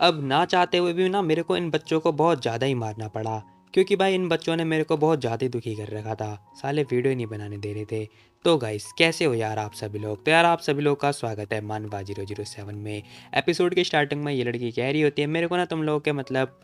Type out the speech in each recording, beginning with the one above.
अब ना चाहते हुए भी ना मेरे को इन बच्चों को बहुत ज़्यादा ही मारना पड़ा, क्योंकि भाई इन बच्चों ने मेरे को बहुत ज़्यादा ही दुखी कर रखा था। साले वीडियो ही नहीं बनाने दे रहे थे। तो गाइस कैसे हो यार आप सभी लोग? तो यार आप सभी लोग का स्वागत है मानवा 007 में। एपिसोड की स्टार्टिंग में ये लड़की कह रही होती है मेरे को ना तुम लोगों के मतलब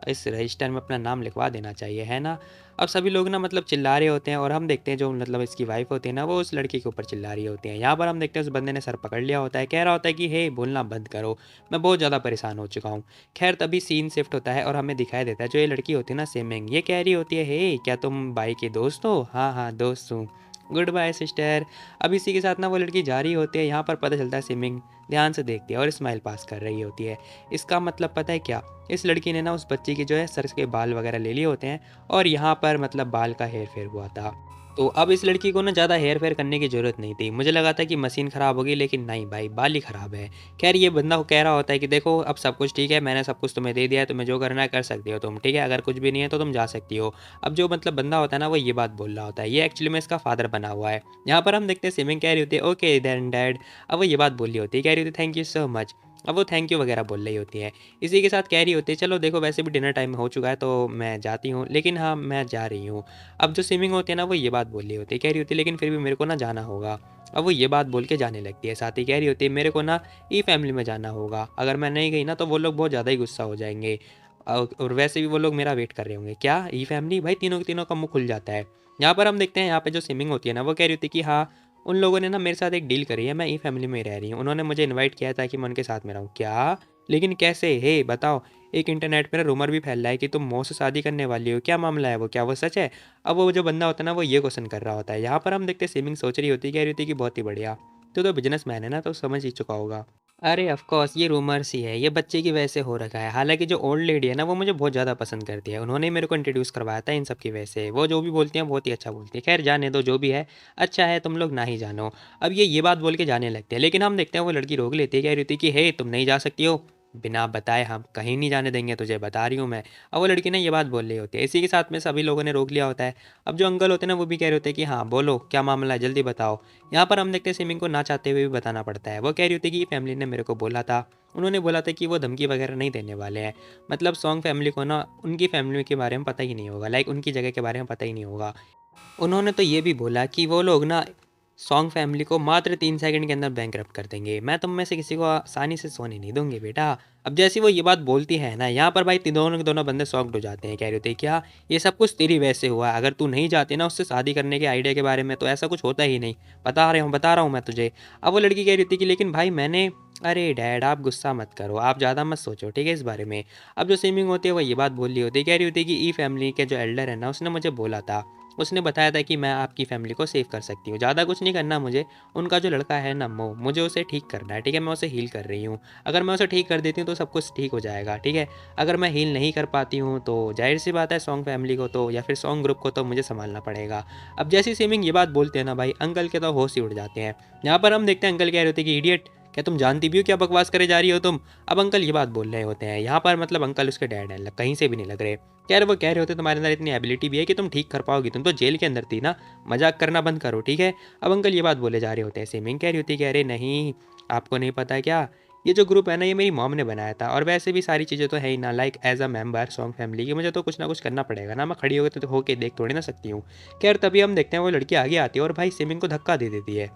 इस रजिस्टर में अपना नाम लिखवा देना चाहिए, है ना? अब सभी लोग ना मतलब चिल्ला रहे होते हैं और हम देखते हैं जो मतलब इसकी वाइफ होती है ना वो उस लड़की के ऊपर चिल्ला रही होती है। यहाँ पर हम देखते हैं उस बंदे ने सर पकड़ लिया होता है, कह रहा होता है कि हे बोलना बंद करो, मैं बहुत ज़्यादा परेशान हो चुका हूँ। खैर तभी सीन शिफ्ट होता है और हमें दिखाई देता है जो ये लड़की होती है ना सिमिंग, ये कह रही होती है हे क्या तुम बाई के दोस्त हो? हाँ हाँ दोस्त हूँ। Good bye sister. अब इसी के साथ ना वो लड़की जा रही होती है। यहाँ पर पता चलता है सिमिंग ध्यान से देखती है और स्माइल पास कर रही होती है। इसका मतलब पता है क्या, इस लड़की ने ना उस बच्ची की जो है सर के बाल वगैरह ले लिए होते हैं और यहाँ पर मतलब बाल का हेर फेर हुआ था। तो अब इस लड़की को ना ज़्यादा हेर फेर करने की ज़रूरत नहीं थी। मुझे लगा था कि मशीन ख़राब होगी, लेकिन नहीं भाई, बाल ही ख़राब है। खैर ये बंदा कह रहा होता है कि देखो अब सब कुछ ठीक है, मैंने सब कुछ तुम्हें दे दिया है, तुम्हें जो करना है कर सकती हो तुम, ठीक है? अगर कुछ भी नहीं है तो तुम जा सकती हो। अब जो मतलब बंदा होता है ना वो ये बात बोल रहा होता है, ये एक्चुअली में इसका फादर बना हुआ है। यहाँ पर हम देखते हैं सिमिंग कह रही होती है ओके देन डैड। अब वो ये बात बोल रही होती है, कह रही होती है थैंक यू सो मच। अब वो थैंक यू वगैरह बोल रही होती है। इसी के साथ कह रही होती है चलो देखो वैसे भी डिनर टाइम हो चुका है तो मैं जाती हूँ, लेकिन हाँ मैं जा रही हूँ। अब जो स्विमिंग होती है ना वो ये बात बोल रही होती है, कह रही होती है लेकिन फिर भी मेरे को ना जाना होगा। अब वो ये बात बोल के जाने लगती है, साथ ही कह रही होती है मेरे को ना ई फैमिली में जाना होगा, अगर मैं नहीं गई ना तो वो लोग बहुत ज़्यादा ही गुस्सा हो जाएंगे। और वैसे भी वो लोग मेरा वेट कर रहे होंगे। क्या ई फैमिली? भाई तीनों के तीनों का मुंह खुल जाता है। यहाँ पर हम देखते हैं यहाँ पे जो स्विमिंग होती है ना वो कह रही होती है कि हाँ उन लोगों ने ना मेरे साथ एक डील करी है, मैं ई फैमिली में रह रही हूँ, उन्होंने मुझे इन्वाइट किया था कि मैं उनके साथ में रहूँ। क्या? लेकिन कैसे? हे बताओ। एक इंटरनेट पे ना रूमर भी फैल रहा है कि तुम मो से शादी करने वाली हो, क्या मामला है वो, क्या वो सच है? अब वो जो बंदा होता है ना वो ये क्वेश्चन कर रहा होता है। यहाँ पर हम देखते हैं स्विमिंग सोच रही होती है, कह रही होती है कि बहुत ही बढ़िया, तो बिजनेसमैन है ना तो समझ ही चुका होगा। अरे ऑफ कोर्स ये रूमर्स ही है, ये बच्चे की वजह से हो रखा है। हालांकि जो ओल्ड लेडी है ना वो मुझे बहुत ज़्यादा पसंद करती है, उन्होंने ही मेरे को इंट्रोड्यूस करवाया था इन सब की वजह से। वो जो भी बोलती हैं बहुत ही अच्छा बोलती है। खैर जाने दो, जो भी है अच्छा है, तुम लोग ना ही जानो। अब ये बात बोल के जाने लगते हैं, लेकिन हम देखते हैं वो लड़की रोक लेती है, कह रही थी कि हे तुम नहीं जा सकती हो, बिना बताए हम कहीं नहीं जाने देंगे तुझे, बता रही हूँ मैं। अब वो लड़की ने ये बात बोल रही होती है, इसी के साथ में सभी लोगों ने रोक लिया होता है। अब जो अंकल होते हैं ना वो भी कह रहे होते हैं कि हाँ बोलो क्या मामला है, जल्दी बताओ। यहाँ पर हम देखते हैं सिमिंग को ना चाहते हुए भी बताना पड़ता है। वो कह रही होती है कि फैमिली ने मेरे को बोला था, उन्होंने बोला था कि वो धमकी वगैरह नहीं देने वाले हैं। मतलब सॉन्ग फैमिली को ना उनकी फैमिली के बारे में पता ही नहीं होगा, लाइक उनकी जगह के बारे में पता ही नहीं होगा। उन्होंने तो ये भी बोला कि वो लोग ना सॉन्ग फैमिली को मात्र 3 सेकंड के अंदर बैंकरप्ट कर देंगे, मैं तुम में से किसी को आसानी से सोने नहीं दूंगी बेटा। अब जैसे वो ये बात बोलती है ना यहाँ पर भाई दोनों के दोनों बंदे शॉक्ड हो जाते हैं, कह रहे होते हैं क्या ये सब कुछ तेरी वजह से हुआ है, अगर तू नहीं चाहती ना उससे शादी करने के आइडिया के बारे में तो ऐसा कुछ होता ही नहीं, बता रहा हूँ मैं तुझे। अब वो लड़की कह रही थी कि लेकिन भाई मैंने, अरे डैड आप गुस्सा मत करो, आप ज़्यादा मत सोचो ठीक है इस बारे में। अब जो स्विमिंग होती है वो ये बात बोल रही होती है, कह रही होती है कि ई फैमिली के जो एल्डर है ना उसने मुझे बोला था, उसने बताया था कि मैं आपकी फैमिली को सेव कर सकती हूँ, ज़्यादा कुछ नहीं करना मुझे, उनका जो लड़का है ना मो, मुझे उसे ठीक करना है, ठीक है? मैं उसे हील कर रही हूँ, अगर मैं उसे ठीक कर देती हूँ तो सब कुछ ठीक हो जाएगा, ठीक है? अगर मैं हील नहीं कर पाती हूँ तो जाहिर सी बात है सॉन्ग फैमिली को तो या फिर सॉन्ग ग्रुप को तो मुझे संभालना पड़ेगा। अब जैसी स्विमिंग ये बात बोलते हैं ना भाई अंकल के तो होश ही उड़ जाते हैं। यहाँ पर हम देखते हैं अंकल कह रहे होते हैं कि इडियट, क्या तुम जानती भी हो क्या बकवास करे जा रही हो तुम? अब अंकल ये बात बोल रहे होते हैं, यहाँ पर मतलब अंकल उसके डैड हैं, कहीं से भी नहीं लग रहे। यार वो कह रहे होते तुम्हारे अंदर इतनी एबिलिटी भी है कि तुम ठीक कर पाओगी, तुम तो जेल के अंदर थी ना, मजाक करना बंद करो ठीक है। अब अंकल ये बात बोले जा रहे होते हैं, स्विमिंग कह रही होती है कि अरे नहीं आपको नहीं पता क्या, ये जो ग्रुप है ना ये मेरी मॉम ने बनाया था, और वैसे भी सारी चीज़ें तो है ही ना, like as a member song family की मुझे तो कुछ ना कुछ करना पड़ेगा ना, मैं खड़ी होकर तो होके देख थोड़ी ना सकती हूँ। खैर तभी हम देखते हैं वो लड़की आगे आती है और भाई स्विमिंग को धक्का दे देती है।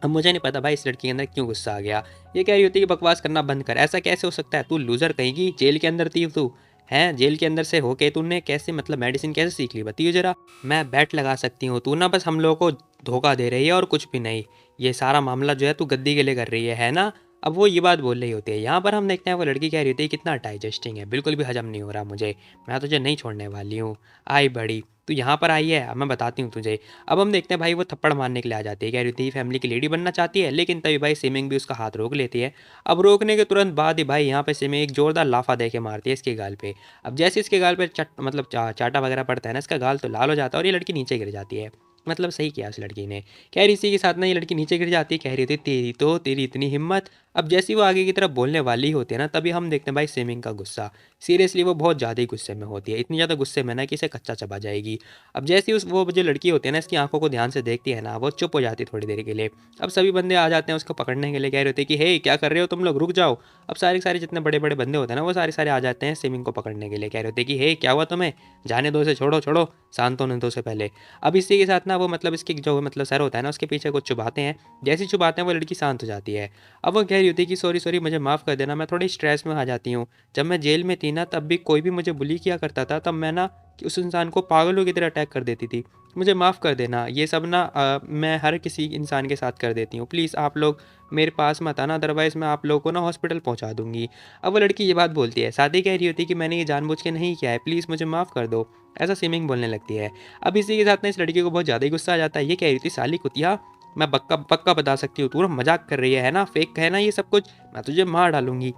अब मुझे नहीं पता भाई इस लड़की के अंदर क्यों गुस्सा आ गया। ये कह रही होती है कि बकवास करना बंद कर, ऐसा कैसे हो सकता है, तू लूजर कहेगी, जेल के अंदर थी तू, हैं जेल के अंदर से होके तूने कैसे मतलब मेडिसिन कैसे सीख ली बताइए जरा। मैं बैट लगा सकती हूँ, तू ना बस हम लोगों को धोखा दे रही है और कुछ भी नहीं, ये सारा मामला जो है तू गद्दी के लिए कर रही है ना। अब वो ये बात बोल रही होती है। यहाँ पर हम देखते हैं वो लड़की कह रही होती है कितना डाइजेस्टिंग है, बिल्कुल भी हजम नहीं हो रहा मुझे, मैं तुझे नहीं छोड़ने वाली हूँ। आई बड़ी तू यहाँ पर आई है, अब मैं बताती हूँ तुझे। अब हम देखते हैं भाई वो थप्पड़ मारने के लिए आ जाती है, कह रही थी फैमिली की लेडी बनना चाहती है, लेकिन तभी भाई स्विमिंग भी उसका हाथ रोक लेती है। अब रोकने के तुरंत बाद ही भाई यहाँ पे स्विमिंग एक जोरदार लाफा दे के मारती है इसके गाल पे। अब जैसे इसके गाल पे चाटा वगैरह पड़ता है ना, इसका गाल तो लाल हो जाता है और ये लड़की नीचे गिर जाती है। मतलब सही किया उस लड़की ने। कह रही इसी के साथ ना ये लड़की नीचे गिर जाती है, कह रही होती है तेरी इतनी हिम्मत। अब जैसे ही वो आगे की तरफ बोलने वाली होती है ना, तभी हम देखते हैं भाई स्विमिंग का गुस्सा। सीरियसली वो बहुत ज़्यादा ही गुस्से में होती है, इतनी ज़्यादा गुस्से में ना कि इसे कच्चा चबा जाएगी। अब जैसे ही उस वो जो लड़की होती है ना, इसकी आंखों को ध्यान से देखती है ना, वो चुप हो जाती है थोड़ी देर के लिए। अब सभी बंदे आ जाते हैं उसको पकड़ने के लिए, कह रहे होते हैं कि हे क्या कर रहे हो तुम लोग, रुक जाओ। अब सारे के सारे जितने बड़े बड़े बंदे होते हैं ना, वो सारे सारे आ जाते हैं स्विमिंग को पकड़ने के लिए, कह रहे होते हैं कि हे क्या हुआ तुम्हें, जाने दो इसे, छोड़ो छोड़ो, शांत होने दो से पहले। अब इसी के साथ ना वो मतलब इसकी जो मतलब सर होता है ना, उसके पीछे कुछ चुभाते हैं। जैसे ही चुभाते हैं वो लड़की शांत हो जाती है। अब वो कह रही होती है कि सॉरी सॉरी मुझे माफ़ कर देना, मैं थोड़ी स्ट्रेस में आ जाती हूँ। जब मैं जेल में थी ना, तब भी कोई भी मुझे बुली किया करता था, तब मैं ना कि उस इंसान को पागलों की तरह अटैक कर देती थी। मुझे माफ़ कर देना, ये सब ना मैं हर किसी इंसान के साथ कर देती हूँ। प्लीज़ आप लोग मेरे पास मत आना, अदरवाइज़ मैं आप लोगों को ना हॉस्पिटल पहुँचा दूँगी। अब वो लड़की ये बात बोलती है, साथ ही कह रही होती है कि मैंने ये जानबूझ के नहीं किया है, प्लीज़ मुझे माफ़ कर दो। ऐसा स्विमिंग बोलने लगती है। अब इसी के साथ ना इस लड़की को बहुत ज़्यादा ही गुस्सा आ जाता है। ये कह रही थी साली कुतिया, मैं पक्का पक्का बता सकती हूँ, तू ना मज़ाक कर रही है ना? फेक है ना ये सब कुछ? मैं तुझे मार डालूँगी।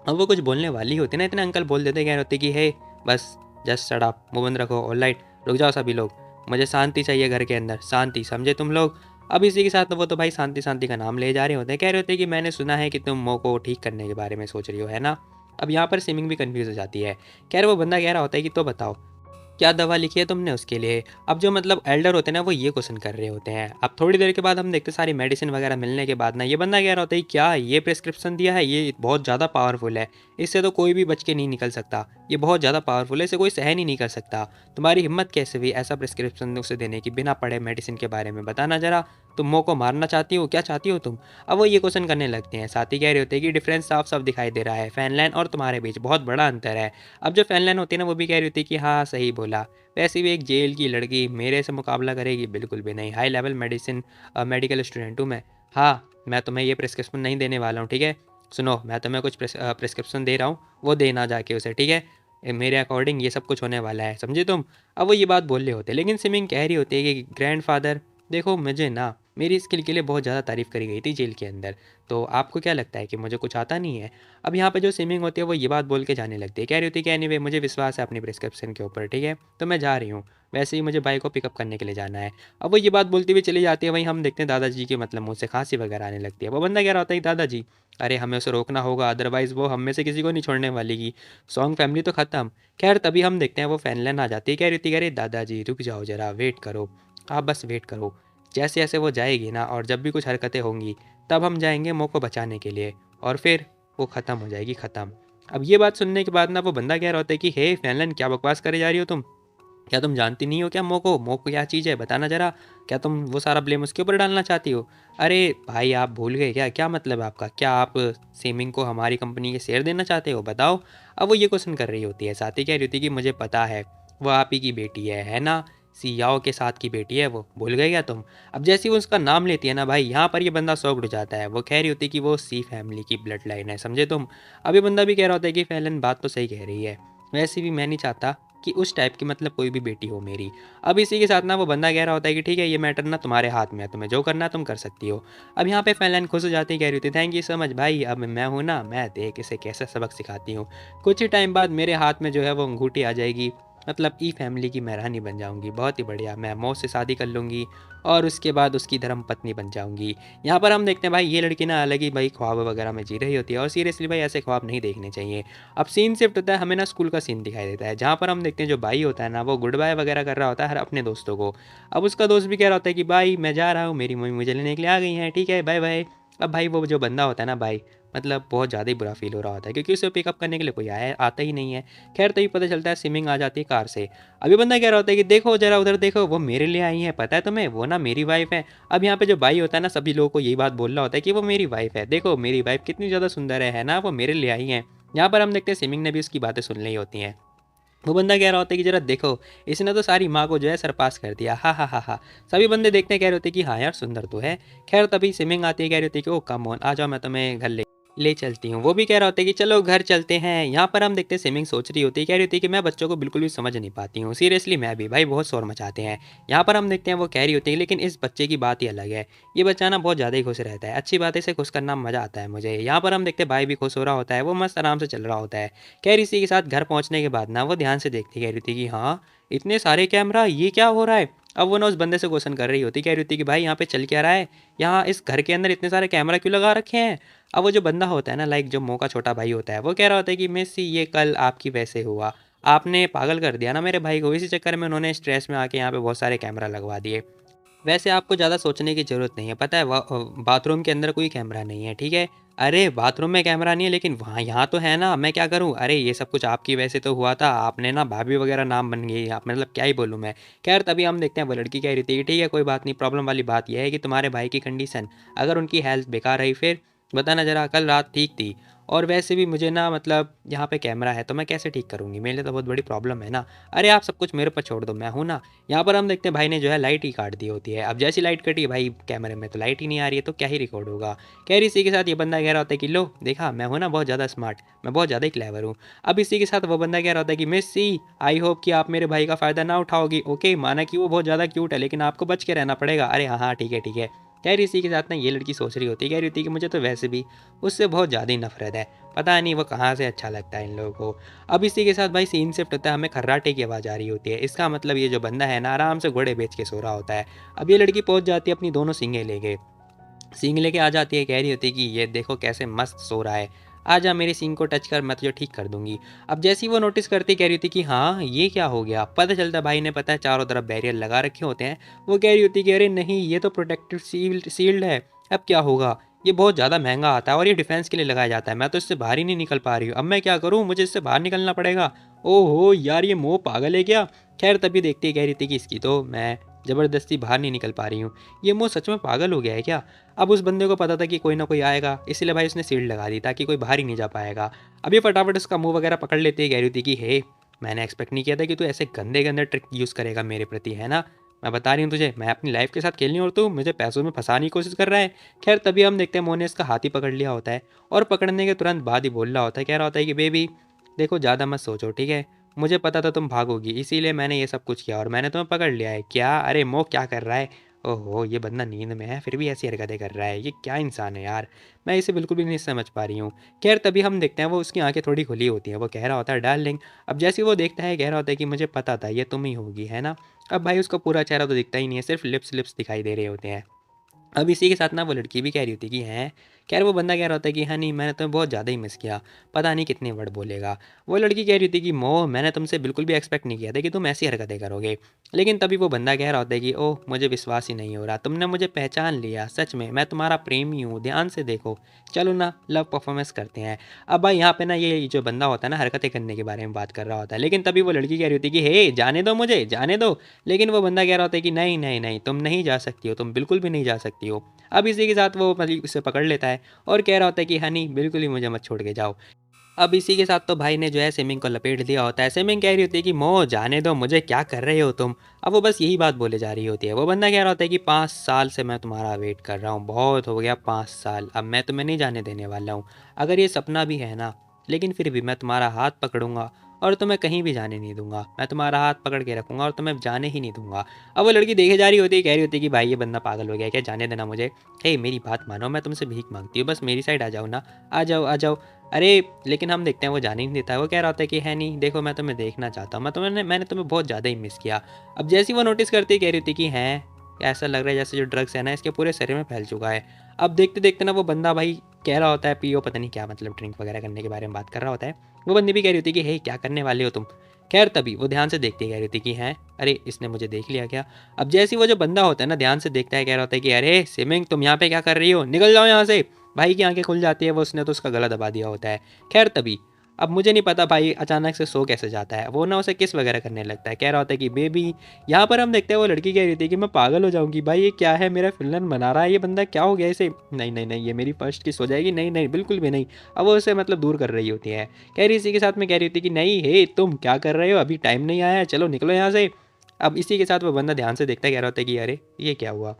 अब वो कुछ बोलने वाली होती है ना, इतने अंकल बोल देते, कह रहे होते कि हे बस जस्ट शट अप, मुँह बंद रखो, ऑलराइट, रुक जाओ सभी लोग, मुझे शांति चाहिए घर के अंदर, शांति, समझे तुम लोग। अब इसी के साथ वो तो भाई शांति शांति का नाम ले जा रहे होते हैं, कह रहे होते हैं कि मैंने सुना है कि तुम मुँह को ठीक करने के बारे में सोच रही हो, है ना? अब यहाँ पर सिमिंग भी कन्फ्यूज़ हो जाती है। कह रहे वो बंदा कह रहा होता है कि तो बताओ क्या दवा लिखी है तुमने उसके लिए? अब जो मतलब एल्डर होते हैं ना, वो ये क्वेश्चन कर रहे होते हैं। अब थोड़ी देर के बाद हम देखते हैं सारी मेडिसिन वगैरह मिलने के बाद ना ये बंदा कह रहा होता है क्या ये प्रिस्क्रिप्शन दिया है, ये बहुत ज़्यादा पावरफुल है, इससे तो कोई भी बच के नहीं निकल सकता, ये बहुत ज़्यादा पावरफुल है, इसे कोई सहन ही नहीं कर सकता। तुम्हारी हिम्मत कैसे हुई ऐसा प्रिस्क्रिप्शन उसे देने की बिना पढ़े मेडिसिन के बारे में, बताना ज़रा, तुम मुँह को मारना चाहती हो, क्या चाहती हो तुम? अब वो ये क्वेश्चन करने लगते हैं, साथ ही कह रहे होते हैं कि डिफरेंस साफ साफ दिखाई दे रहा है, फैनलाइन और तुम्हारे बीच बहुत बड़ा अंतर है। अब जो फैनलाइन होती है ना, वो भी कह रही होती है कि हाँ सही बोला, वैसे भी एक जेल की लड़की मेरे से मुकाबला करेगी, बिल्कुल भी नहीं, हाई लेवल मेडिकल स्टूडेंट हूँ मैं। हाँ, मैं तुम्हें ये प्रिस्क्रिप्शन नहीं देने वाला हूँ, ठीक है? सुनो, मैं तुम्हें कुछ प्रिस्क्रिप्शन दे रहा हूँ, वो देना जाके उसे, ठीक है? मेरे अकॉर्डिंग ये सब कुछ होने वाला है, समझे तुम? अब वो ये बात बोल रहे होते हैं, लेकिन सिमिंग कह रही होती है कि ग्रैंडफादर देखो मुझे ना मेरी स्किल के लिए बहुत ज़्यादा तारीफ़ करी गई थी जेल के अंदर, तो आपको क्या लगता है कि मुझे कुछ आता नहीं है? अब यहाँ पे जो सिमिंग होती है वो ये बात बोल के जाने लगती है, कह रही होती है कि एनीवे मुझे विश्वास है अपनी प्रिस्क्रिप्शन के ऊपर, ठीक है? तो मैं जा रही हूँ, वैसे ही मुझे भाई को पिकअप करने के लिए जाना है। अब वो ये बात बोलती हुई चली जाती है, वहीं हम देखते हैं दादाजी के मतलब मुँह से खाँसी वगैरह आने लगती है। वो बंदा कह रहा होता है कि दादाजी, अरे हमें उसे रोकना होगा, अदरवाइज़ वो हम में से किसी को नहीं छोड़ने वाली की, सॉन्ग फैमिली तो ख़त्म। खैर तभी हम देखते हैं वो फैनलाइन आ जाती है, कह रही होती है अरे दादाजी रुक जाओ ज़रा, वेट करो, आप बस वेट करो। जैसे जैसे वो जाएगी ना और जब भी कुछ हरकतें होंगी, तब हम जाएँगे मुँह को बचाने के लिए और फिर वो ख़त्म हो जाएगी, ख़त्म। अब ये बात सुनने के बाद ना वो बंदा कह रहा होता है कि हे फैनलाइन क्या बकवास करे जा रही हो तुम? क्या तुम जानती नहीं हो क्या मोको? मोको क्या चीज़ है बताना ज़रा? क्या तुम वो सारा ब्लेम उसके ऊपर डालना चाहती हो? अरे भाई आप भूल गए क्या? क्या मतलब है आपका? क्या आप सेमिंग को हमारी कंपनी के शेयर देना चाहते हो? बताओ। अब वो ये क्वेश्चन कर रही होती है, साथ ही कह रही होती है कि मुझे पता है, वो आप ही की बेटी है ना? सियाओ के साथ की बेटी है वो, भूल गए क्या तुम? अब जैसे ही वो उसका नाम लेती है ना भाई, यहाँ पर ये बंदा शॉक्ड हो जाता है। वो कह रही होती है कि वो सी फैमिली की ब्लड लाइन है, समझे तुम? अब ये बंदा भी कह रहा होता है कि फैलन बात तो सही कह रही है। वैसे भी मैं नहीं चाहता कि उस टाइप की मतलब कोई भी बेटी हो मेरी। अब इसी के साथ ना वो बंदा कह रहा होता है कि ठीक है ये मैटर ना तुम्हारे हाथ में है, तुम्हें जो करना है तुम कर सकती हो। अब यहाँ पे फैनलाइन खुश हो जाती है, कह रही होती है थैंक यू सो मच भाई, अब मैं हूँ ना, मैं देख इसे कैसे सबक सिखाती हूँ। कुछ ही टाइम बाद मेरे हाथ में जो है वो अंगूठी आ जाएगी, मतलब ई फैमिली की मैं रानी बन जाऊँगी, बहुत ही बढ़िया, मैं मौत से शादी कर लूँगी और उसके बाद उसकी धर्म पत्नी बन जाऊँगी। यहाँ पर हम देखते हैं भाई ये लड़की ना अलग ही भाई ख्वाब वगैरह में जी रही होती है और सीरियसली भाई ऐसे ख्वाब नहीं देखने चाहिए। अब सीन शिफ्ट होता है, हमें ना स्कूल का सीन दिखाई देता है, जहाँ पर हम देखते हैं जो भाई होता है ना, वो गुड बाय वगैरह कर रहा होता है हर अपने दोस्तों को। अब उसका दोस्त भी कह रहा होता है कि भाई मैं जा रहा हूँ, मेरी मम्मी मुझे लेने के लिए आ गई हैं, ठीक है बाय बाय। अब भाई वो जो बंदा होता है ना भाई, मतलब बहुत ज़्यादा ही बुरा फील हो रहा होता है क्योंकि उसे पिकअप करने के लिए कोई आया आता ही नहीं है। खैर तभी पता चलता है स्विमिंग आ जाती है कार से। अभी बंदा कह रहा होता है कि देखो जरा उधर देखो, वो मेरे लिए आई है, पता है तुम्हें, वो ना मेरी वाइफ है। अब यहाँ पे जो भाई होता है ना, सभी लोगों को यही बात बोल रहा होता है कि वो मेरी वाइफ है, देखो मेरी वाइफ कितनी ज़्यादा सुंदर है ना, वो मेरे लिए आई हैं। यहाँ पर हम देखते हैं स्विमिंग ने भी उसकी बातें सुन ली होती हैं। वो बंदा कह रहा होता है कि जरा देखो, इसने तो सारी माँ को जो है सरपास कर दिया, हा हा हा हा। सभी बंदे देखते हैं, कह रहे होते हैं कि हाँ यार सुंदर तो है। खैर तभी स्विमिंग आती है, कह रही होती है कि ओ कम ऑन, आ जाओ मैं तुम्हें घर ले ले चलती हूँ। वो भी कह रहा होता है कि चलो घर चलते हैं। यहाँ पर हम देखते हैं स्विमिंग सोच रही होती है, कह रही होती है कि मैं बच्चों को बिल्कुल भी समझ नहीं पाती हूँ, सीरियसली मैं भी भाई बहुत शोर मचाते हैं। यहाँ पर हम देखते हैं वो कह रही होती है लेकिन इस बच्चे की बात ही अलग है, ये बच्चा ना बहुत ज़्यादा ही खुश रहता है, अच्छी बात है, इसे खुश करना मज़ा आता है मुझे। यहाँ पर हम देखते हैं भाई भी खुश हो रहा होता है, वो मस्त आराम से चल रहा होता है। खैर इसी के साथ घर पहुँचने के बाद ना वो ध्यान से देखती, कह रही थी कि हाँ, इतने सारे कैमरा, ये क्या हो रहा है? अब वो ना उस बंदे से क्वेश्चन कर रही होती, कह रही होती कि भाई यहाँ पे चल क्या रहा है, यहाँ इस घर के अंदर इतने सारे कैमरा क्यों लगा रखे हैं। अब वो जो बंदा होता है ना, लाइक जो मो का छोटा भाई होता है, वो कह रहा होता है कि मिस ये कल आपकी वैसे हुआ, आपने पागल कर दिया ना मेरे भाई को, इसी चक्कर में उन्होंने स्ट्रेस में आके यहाँ पे बहुत सारे कैमरा लगवा दिए। वैसे आपको ज़्यादा सोचने की ज़रूरत नहीं है, पता है बाथरूम के अंदर कोई कैमरा नहीं है, ठीक है। अरे बाथरूम में कैमरा नहीं है लेकिन वहाँ यहाँ तो है ना, मैं क्या करूँ, अरे ये सब कुछ आपकी वजह से तो हुआ था, आपने ना भाभी वगैरह नाम बन गई आप, मतलब क्या ही बोलूँ मैं। खैर तभी हम देखते हैं वो लड़की कह रही थी कि ठीक है कोई बात नहीं, प्रॉब्लम वाली बात यह है कि तुम्हारे भाई की कंडीशन, अगर उनकी हेल्थ बेकार रही फिर बताना ज़रा, कल रात ठीक थी, और वैसे भी मुझे ना मतलब यहाँ पे कैमरा है तो मैं कैसे ठीक करूँगी, मेरे लिए तो बहुत बड़ी प्रॉब्लम है ना। अरे आप सब कुछ मेरे पर छोड़ दो, मैं हूँ ना। यहाँ पर हम देखते हैं भाई ने जो है लाइट ही काट दी होती है। अब जैसी लाइट कटी भाई कैमरे में तो लाइट ही नहीं आ रही है, तो क्या ही रिकॉर्ड होगा। खैर इसी के साथ ये बंदा कह रहा होता है कि लो देखा मैं हूँ ना बहुत ज़्यादा स्मार्ट, मैं बहुत ज़्यादा ही क्लेवर हूँ। अब इसी के साथ वो बंदा कह रहा होता है कि मिस सी, आई होप कि आप मेरे भाई का फ़ायदा ना उठाओगी। ओके माना कि वो बहुत ज़्यादा क्यूट है लेकिन आपको बच के रहना पड़ेगा। अरे हाँ हाँ ठीक है ठीक है। खैर इसी के साथ ना ये लड़की सोच रही होती है, कह रही होती है कि मुझे तो वैसे भी उससे बहुत ज़्यादा ही नफरत है, पता नहीं वो कहाँ से अच्छा लगता है इन लोगों को। अब इसी के साथ भाई सीन शिफ्ट होता है, हमें खर्राटे की आवाज़ आ रही होती है। इसका मतलब ये जो बंदा है ना आराम से घोड़े बेच के सो रहा होता है। अब ये लड़की पहुंच जाती है अपनी दोनों सींगें लेके, सींग लेके आ जाती है, कह रही होती है कि ये देखो कैसे मस्त सो रहा है, आ जा मेरी सींग को टच कर, मैं तुझे ठीक कर दूंगी। अब जैसी वो नोटिस करती कह रही होती कि हाँ ये क्या हो गया, पता चलता भाई ने पता है चारों तरफ बैरियर लगा रखे होते हैं। वो कह रही होती कि अरे नहीं ये तो प्रोटेक्टिव शील्ड है, अब क्या होगा, ये बहुत ज़्यादा महंगा आता है और ये डिफेंस के लिए लगाया जाता है, मैं तो इससे बाहर ही नहीं निकल पा रही हूँ, अब मैं क्या करूँ, मुझे इससे बाहर निकलना पड़ेगा। ओहो यार ये मोह पागल है क्या। खैर तभी देखती कह रही थी कि इसकी तो मैं ज़बरदस्ती बाहर नहीं निकल पा रही हूँ, ये मोह सच में पागल हो गया है क्या। अब उस बंदे को पता था कि कोई ना कोई आएगा, इसीलिए भाई उसने शील्ड लगा दी ताकि कोई बाहर ही नहीं जा पाएगा। अब ये फटाफट उसका मुंह वगैरह पकड़ लेती है, कह रही थी कि हे मैंने एक्सपेक्ट नहीं किया था कि तू ऐसे गंदे गंदे ट्रिक यूज़ करेगा मेरे प्रति, है ना। मैं बता रही हूँ तुझे, मैं अपनी लाइफ के साथ खेलनी और तू मुझे पैसों में फंसाने की कोशिश कर रहा है। खैर तभी हम देखते हैं मोह ने इसका हाथ ही पकड़ लिया होता है, और पकड़ने के तुरंत बाद ही बोल रहा होता है, कह रहा होता है कि बेबी देखो ज़्यादा मत सोचो ठीक है, मुझे पता था तुम भागोगी इसीलिए मैंने ये सब कुछ किया और मैंने तुम्हें पकड़ लिया है। क्या, अरे मोह क्या कर रहा है, ओहो ये बंदा नींद में है फिर भी ऐसी हरकतें कर रहा है, ये क्या इंसान है यार, मैं इसे बिल्कुल भी नहीं समझ पा रही हूँ। खैर तभी हम देखते हैं वो उसकी आंखें थोड़ी खुली होती हैं, वो कह रहा होता है डार्लिंग। अब जैसे वो देखता है कह रहा होता है कि मुझे पता था ये तुम ही होगी, है ना। अब भाई उसका पूरा चेहरा तो दिखता ही नहीं है, सिर्फ लिप्स लिप्स दिखाई दे रहे होते हैं। अब इसी के साथ ना वो लड़की भी कह रही होती कि हैं, खैर वो बंदा कह रहा होता है कि हाँ नहीं मैंने तुम्हें बहुत ज़्यादा ही मिस किया, पता नहीं कितने वर्ड बोलेगा। वो लड़की कह रही थी कि मोह मैंने तुमसे बिल्कुल भी एक्सपेक्ट नहीं किया था कि तुम ऐसी हरकतें करोगे। लेकिन तभी वो बंदा कह रहा होता है कि ओह मुझे विश्वास ही नहीं हो रहा, तुमने मुझे पहचान लिया, सच में मैं तुम्हारा प्रेमी हूँ, ध्यान से देखो, चलो ना लव परफॉर्मेंस करते हैं। अब भाई यहाँ पे ना ये जो बंदा होता है ना हरकतें करने के बारे में बात कर रहा होता है, लेकिन तभी वो लड़की कह रही होती है कि हे जाने दो मुझे जाने दो। लेकिन वो बंदा कह रहा होता है कि नहीं नहीं नहीं तुम नहीं जा सकती हो, तुम बिल्कुल भी नहीं जा सकती हो। अब इसी के साथ वो मतलब उसे पकड़ लेता है और कह रहा होता है कि हनी बिल्कुल ही मुझे मत छोड़ के जाओ। अब इसी के साथ तो भाई ने जो है सिमिंग को लपेट दिया होता है, सिमिंग कह रही होती है कि मोह जाने दो मुझे, क्या कर रहे हो तुम। अब वो बस यही बात बोले जा रही होती है, वो बंदा कह रहा होता है कि 5 साल से मैं तुम्हारा वेट कर रहा हूँ, बहुत हो गया 5 साल, अब मैं तुम्हें नहीं जाने देने वाला हूँ। अगर ये सपना भी है ना, लेकिन फिर भी मैं तुम्हारा हाथ पकड़ूंगा और तुम्हें कहीं भी जाने नहीं दूंगा, मैं तुम्हारा हाथ पकड़ के रखूंगा और तुम्हें जाने ही नहीं दूंगा। अब वो लड़की देखे जा रही होती है, कह रही होती है कि भाई ये बंदा पागल हो गया क्या, जाने देना मुझे। हे मेरी बात मानो, मैं तुमसे भीख मांगती हूँ, बस मेरी साइड आ जाओ ना, आ जाओ आ जाओ। अरे लेकिन हम देखते हैं वो जाने ही नहीं देता है, वो कह रहा होता है कि है नहीं देखो मैं तुम्हें देखना चाहता हूँ, मैंने तुम्हें बहुत ज़्यादा ही मिस किया। अब जैसी वो नोटिस करती कह रही थी कि हैं ऐसा लग रहा है जैसे जो ड्रग्स है ना इसके पूरे शरीर में फैल चुका है। अब देखते देखते ना वो बंदा भाई कह रहा होता है पियो, पता नहीं क्या मतलब ड्रिंक वगैरह करने के बारे में बात कर रहा होता है। वो बंदी भी कह रही होती है कि हे क्या करने वाले हो तुम। खैर तभी वो ध्यान से देखती कह रही थी कि हैं अरे इसने मुझे देख लिया क्या। अब जैसी वो जो बंदा होता है ना ध्यान से देखता है, कह रहा होता है कि अरे सिमिंग तुम यहाँ पे क्या कर रही हो, निकल जाओ यहाँ से। भाई की आंखें खुल जाती है, वो उसने तो उसका गला दबा दिया होता है। खैर तभी अब मुझे नहीं पता भाई अचानक से सो कैसे जाता है, वो ना उसे किस वगैरह करने लगता है, कह रहा होता है कि बेबी। यहाँ पर हम देखते हैं वो लड़की कह रही थी कि मैं पागल हो जाऊंगी, भाई ये क्या है मेरा फिल्म बना रहा है ये बंदा, क्या हो गया इसे, नहीं नहीं नहीं ये मेरी फर्स्ट किस हो जाएगी, नहीं नहीं बिल्कुल भी नहीं। अब वो उसे मतलब दूर कर रही होती है, कह रही इसी के साथ में कह रही थी कि नहीं हे तुम क्या कर रहे हो, अभी टाइम नहीं आया है, चलो निकलो यहाँ से। अब इसी के साथ वो बंदा ध्यान से देखता है, कह रहा होता है कि अरे ये क्या हुआ।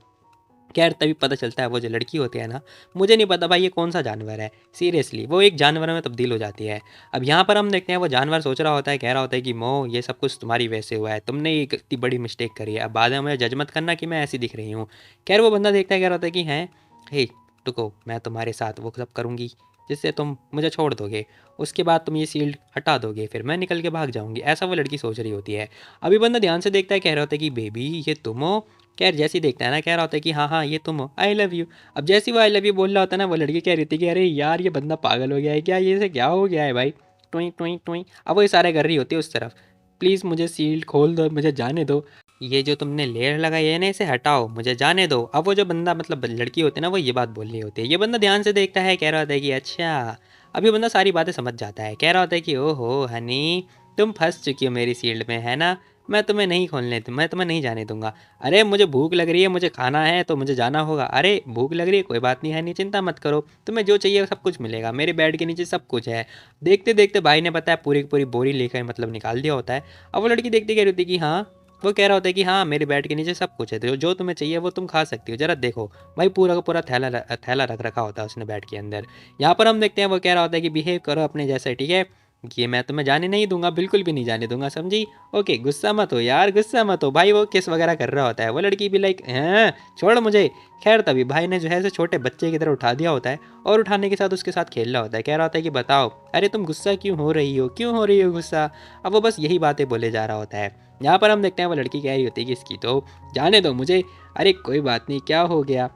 खैर तभी पता चलता है वो जो लड़की होती है ना, मुझे नहीं पता भाई ये कौन सा जानवर है, सीरियसली वो एक जानवर में तब्दील हो जाती है। अब यहाँ पर हम देखते हैं वो जानवर सोच रहा होता है, कह रहा होता है कि मोह ये सब कुछ तुम्हारी वजह से हुआ है, तुमने ये इतनी बड़ी मिस्टेक करी है, अब बाद में मुझे जज मत करना कि मैं ऐसी दिख रही हूँ। खैर वो बंदा देखता है, कह रहा होता है कि हैं हे रुको मैं तुम्हारे साथ वो सब करूँगी, जिससे तुम मुझे छोड़ दोगे, उसके बाद तुम ये शील्ड हटा दोगे, फिर मैं निकल के भाग जाऊंगी, ऐसा वो लड़की सोच रही होती है। अभी बंदा ध्यान से देखता है, कह रहा होता है कि बेबी ये तुम हो। खैर जैसे ही देखता है ना, कह रहा होता है कि हाँ हाँ ये तुम हो, आई लव यू। अब जैसे ही वो आई लव यू बोल रहा होता है ना, वो लड़की कह रही थी कि अरे यार ये बंदा पागल हो गया है क्या, ये से क्या हो गया है भाई, टुई टुई टुई। अब वो इशारे कर रही होती है उस तरफ, प्लीज़ मुझे शील्ड खोल दो, मुझे जाने दो, ये जो तुमने लेयर लगाई है ना इसे हटाओ, मुझे जाने दो। अब वो जो बंदा मतलब लड़की होती है ना, वो ये बात बोल रही होती है। ये बंदा ध्यान से देखता है, कह रहा होता है कि अच्छा। अभी बंदा सारी बातें समझ जाता है, कह रहा होता है कि ओहो हनी, तुम फंस चुकी हो मेरी शील्ड में है ना, मैं तुम्हें नहीं खोलने, मैं तुम्हें नहीं जाने दूंगा। अरे मुझे भूख लग रही है, मुझे खाना है तो मुझे जाना होगा। अरे भूख लग रही है, कोई बात नहीं है, नहीं चिंता मत करो, तुम्हें जो चाहिए सब कुछ मिलेगा, मेरे बेड के नीचे सब कुछ है। देखते देखते भाई ने बताया पूरी की पूरी बोरी लेकर मतलब निकाल दिया होता है। अब वो लड़की देखती कह रही होती है कि हाँ, वो कह रहा होता है कि हाँ मेरे बेड के नीचे सब कुछ है, तो जो तुम्हें चाहिए वो तुम खा सकती हो, जरा देखो। भाई पूरा का पूरा थैला रख रखा होता है उसने बेड के अंदर। यहाँ पर हम देखते हैं वो कह रहा होता है कि बिहेव करो अपने जैसे, ठीक है, ये मैं तुम्हें जाने नहीं दूंगा, बिल्कुल भी नहीं जाने दूंगा, समझी। ओके गुस्सा मत हो यार, गुस्सा मत हो। भाई वो किस वगैरह कर रहा होता है, वो लड़की भी लाइक हैं छोड़ मुझे। खैर तभी भाई ने जो है छोटे बच्चे की तरह उठा दिया होता है, और उठाने के साथ उसके साथ खेल रहा होता है। कह रहा होता है कि बताओ, अरे तुम गुस्सा क्यों हो रही हो, क्यों हो रही हो गुस्सा। अब वो बस यही बातें बोले जा रहा होता है। यहाँ पर हम देखते हैं वो लड़की कह रही होती है कि इसकी तो जाने दो मुझे। अरे कोई बात नहीं, क्या हो गया,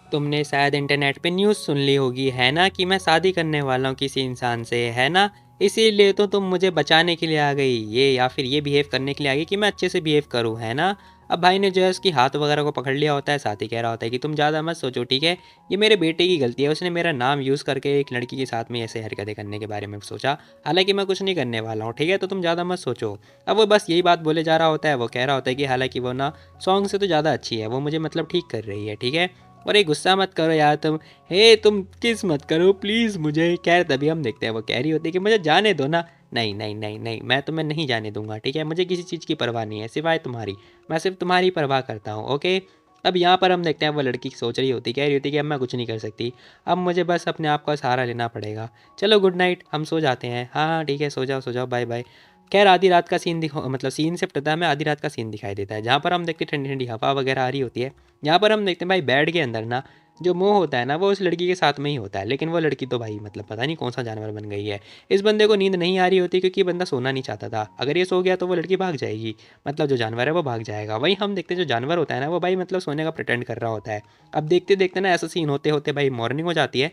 तुमने शायद इंटरनेट पे न्यूज़ सुन ली होगी है ना, कि मैं शादी करने वाला हूँ किसी इंसान से है ना, इसीलिए तो तुम मुझे बचाने के लिए आ गई ये, या फिर ये बिहेव करने के लिए आ गई कि मैं अच्छे से बिहेव करूँ है ना। अब भाई ने जो है उसकी हाथ वगैरह को पकड़ लिया होता है, साथ ही कह रहा होता है कि तुम ज़्यादा मत सोचो, ठीक है, ये मेरे बेटे की गलती है, उसने मेरा नाम यूज़ करके एक लड़की के साथ में ऐसे हरकतें करने के बारे में सोचा, हालांकि मैं कुछ नहीं करने वाला हूँ, ठीक है, तो तुम ज़्यादा मत सोचो। अब वो बस यही बात बोले जा रहा होता है। वो कह रहा होता है कि हालांकि वो ना सॉन्ग से तो ज़्यादा अच्छी है, वो मुझे मतलब ठीक कर रही है, ठीक है, और ये गुस्सा मत करो यार तुम, हे तुम किस मत करो प्लीज़ मुझे। खैर तभी हम देखते हैं वो कह रही होती है कि मुझे जाने दो ना। नहीं नहीं नहीं नहीं, मैं तुम्हें नहीं जाने दूंगा, ठीक है, मुझे किसी चीज़ की परवाह नहीं है सिवाय तुम्हारी, मैं सिर्फ तुम्हारी परवाह करता हूँ, ओके। अब यहाँ पर हम देखते हैं वो लड़की सोच रही होती, कह रही होती कि अब मैं कुछ नहीं कर सकती, अब मुझे बस अपने आप का सहारा लेना पड़ेगा, चलो गुड नाइट, हम सो जाते हैं। हाँ हाँ ठीक है, सो जाओ बाय बाय। खैर आधी रात का सीन मतलब सीन शिफ्ट होता है हमें, आधी रात का सीन दिखाई देता है, जहाँ पर हम देखते हैं ठंडी ठंडी हवा वगैरह आ रही होती है। यहाँ पर हम देखते हैं भाई बेड के अंदर ना जो मोह होता है ना, वो उस लड़की के साथ में ही होता है, लेकिन वो लड़की तो भाई मतलब पता नहीं कौन सा जानवर बन गई है। इस बंदे को नींद नहीं आ रही होती क्योंकि ये बंदा सोना नहीं चाहता था, अगर ये सो गया तो वो लड़की भाग जाएगी, मतलब जो जानवर है वो भाग जाएगा। वहीं हम देखते हैं जो जानवर होता है ना, वो भाई मतलब सोने का प्रिटेंड कर रहा होता है। अब देखते देखते ना ऐसा सीन होते होते भाई मॉर्निंग हो जाती है,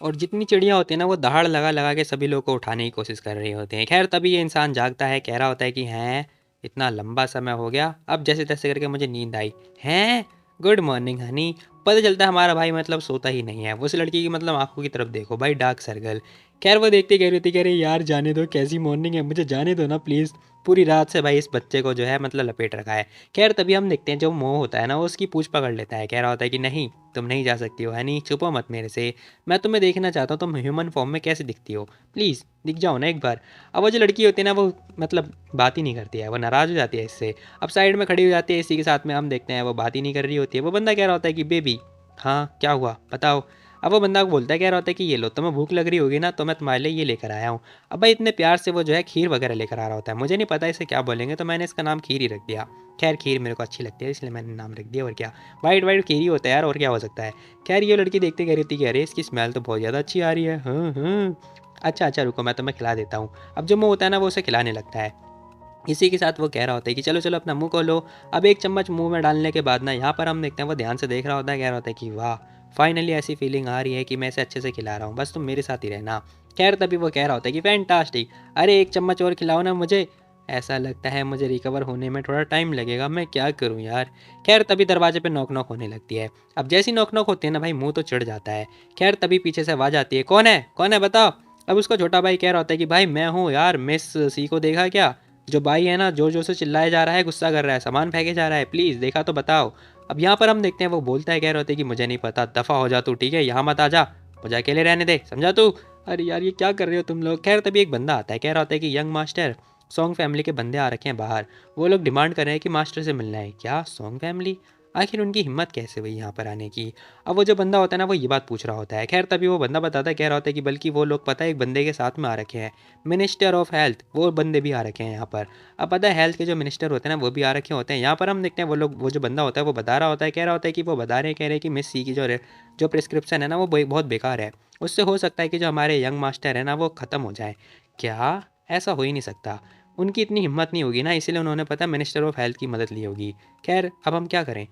और जितनी चिड़िया होती है ना वो दहाड़ लगा लगा के सभी लोग को उठाने की कोशिश कर रही होती हैं। खैर तभी ये इंसान जागता है, कह रहा होता है कि हैं इतना लंबा समय हो गया, अब जैसे तैसे करके मुझे नींद आई हैं, गुड मॉर्निंग हनी। पता चलता है हमारा भाई मतलब सोता ही नहीं है, उस लड़की की मतलब आंखों की तरफ देखो भाई, डार्क सर्कल। खैर वो देखते कह रही थी, कह रही यार जाने दो, कैसी मॉर्निंग है, मुझे जाने दो ना प्लीज़, पूरी रात से भाई इस बच्चे को जो है मतलब लपेट रखा है। खैर तभी हम देखते हैं जो मोह होता है ना वो उसकी पूछ पकड़ लेता है, कह रहा होता है कि नहीं तुम नहीं जा सकती हो हनी, छुपो मत मेरे से, मैं तुम्हें देखना चाहता हूँ तुम ह्यूमन फॉर्म में कैसे दिखती हो, प्लीज़ दिख जाओ ना एक बार। अब वो जो लड़की होती है ना वो मतलब बात ही नहीं करती है, वो नाराज़ हो जाती है इससे, अब साइड में खड़ी हो जाती है, इसी के साथ में हम देखते हैं वो बात ही नहीं कर रही होती है। वो बंदा कह रहा होता है कि बेबी हाँ क्या हुआ बताओ। अब वो बंदा बोलता है, कह रहा होता है कि ये लो, तुम्हें भूख लग रही होगी ना, तो मैं तुम्हारे लिए ये लेकर आया हूँ। अब भाई इतने प्यार से वो जो है खीर वगैरह लेकर आ रहा होता है, मुझे नहीं पता इसे क्या बोलेंगे, तो मैंने इसका नाम खीर ही रख दिया। खैर खीर मेरे को अच्छी लगती है इसलिए मैंने नाम रख दिया, और क्या, वाइट वाइट खीर ही होता है यार, और क्या हो सकता है। खैर ये लड़की देखते कह रही थी कि अरे इसकी स्मेल तो बहुत ज़्यादा अच्छी आ रही है, अच्छा अच्छा रुको मैं तुम्हें खिला देता हूँ। अब जो मुँह होता है ना वो उसे खिलाने लगता है, इसी के साथ वो कह रहा होता है कि चलो चलो अपना मुंह खोलो। अब एक चम्मच मुंह में डालने के बाद ना यहाँ पर हम देखते हैं वो ध्यान से देख रहा होता है, कह रहा होता है कि वाह फाइनली ऐसी फीलिंग आ रही है कि मैं इसे अच्छे से खिला रहा हूँ, बस तुम मेरे साथ ही रहना। खैर तभी वो कह रहा होता है कि फैंटास्टिक, अरे एक चम्मच और खिलाओ ना मुझे, ऐसा लगता है मुझे रिकवर होने में थोड़ा टाइम लगेगा, मैं क्या करूँ यार। खैर तभी दरवाजे पे नॉक नॉक होने लगती है। अब जैसी नॉक नॉक होती है ना भाई मुंह तो चिढ़ जाता है। खैर तभी पीछे से आवाज़ आती है, कौन है बताओ। अब उसका छोटा भाई कह रहा होता है कि भाई मैं हूँ यार, मिस सी को देखा क्या, जो भाई है ना जोर जोर से चिल्लाया जा रहा है, गुस्सा कर रहा है, सामान फेंके जा रहा है, प्लीज़ देखा तो बताओ। अब यहाँ पर हम देखते हैं वो बोलता है, कह रहे होते हैं कि मुझे नहीं पता, दफ़ा हो जा तू, ठीक है, यहाँ मत आ जा, मुझे अकेले रहने दे, समझा तू। अरे यार ये क्या कर रहे हो तुम लोग। खैर तभी एक बंदा आता है, कह रहा होता है कि यंग मास्टर, सॉन्ग फैमिली के बंदे आ रखे हैं बाहर, वो लोग डिमांड कर रहे हैं कि मास्टर से मिलना है। क्या सॉन्ग फैमिली, आखिर उनकी हिम्मत कैसे हुई यहाँ पर आने की। अब वो जो बंदा होता है ना वो ये बात पूछ रहा होता है। खैर तभी वो बंदा बताता है, कह रहा होता है कि बल्कि वो लोग पता है एक बंदे के साथ में आ रखे हैं, मिनिस्टर ऑफ हेल्थ, वो बंदे भी आ रखे हैं यहाँ पर। अब पता है हेल्थ के जो मिनिस्टर होते हैं ना वो भी आ रखे होते हैं यहाँ पर। हम देखते हैं वो जो बंदा होता है वो बता रहा होता है, कह रहा होता है कि वो बता रहे हैं, कह रहे हैं कि मिस सी की जो प्रिस्क्रिप्शन है ना वो बहुत बेकार है, उससे हो सकता है कि जो हमारे यंग मास्टर है ना वो ख़त्म हो जाए। क्या? ऐसा हो ही नहीं सकता। उनकी इतनी हिम्मत नहीं होगी ना, इसीलिए उन्होंने पता है मिनिस्टर ऑफ हेल्थ की मदद ली होगी। खैर अब हम क्या करें,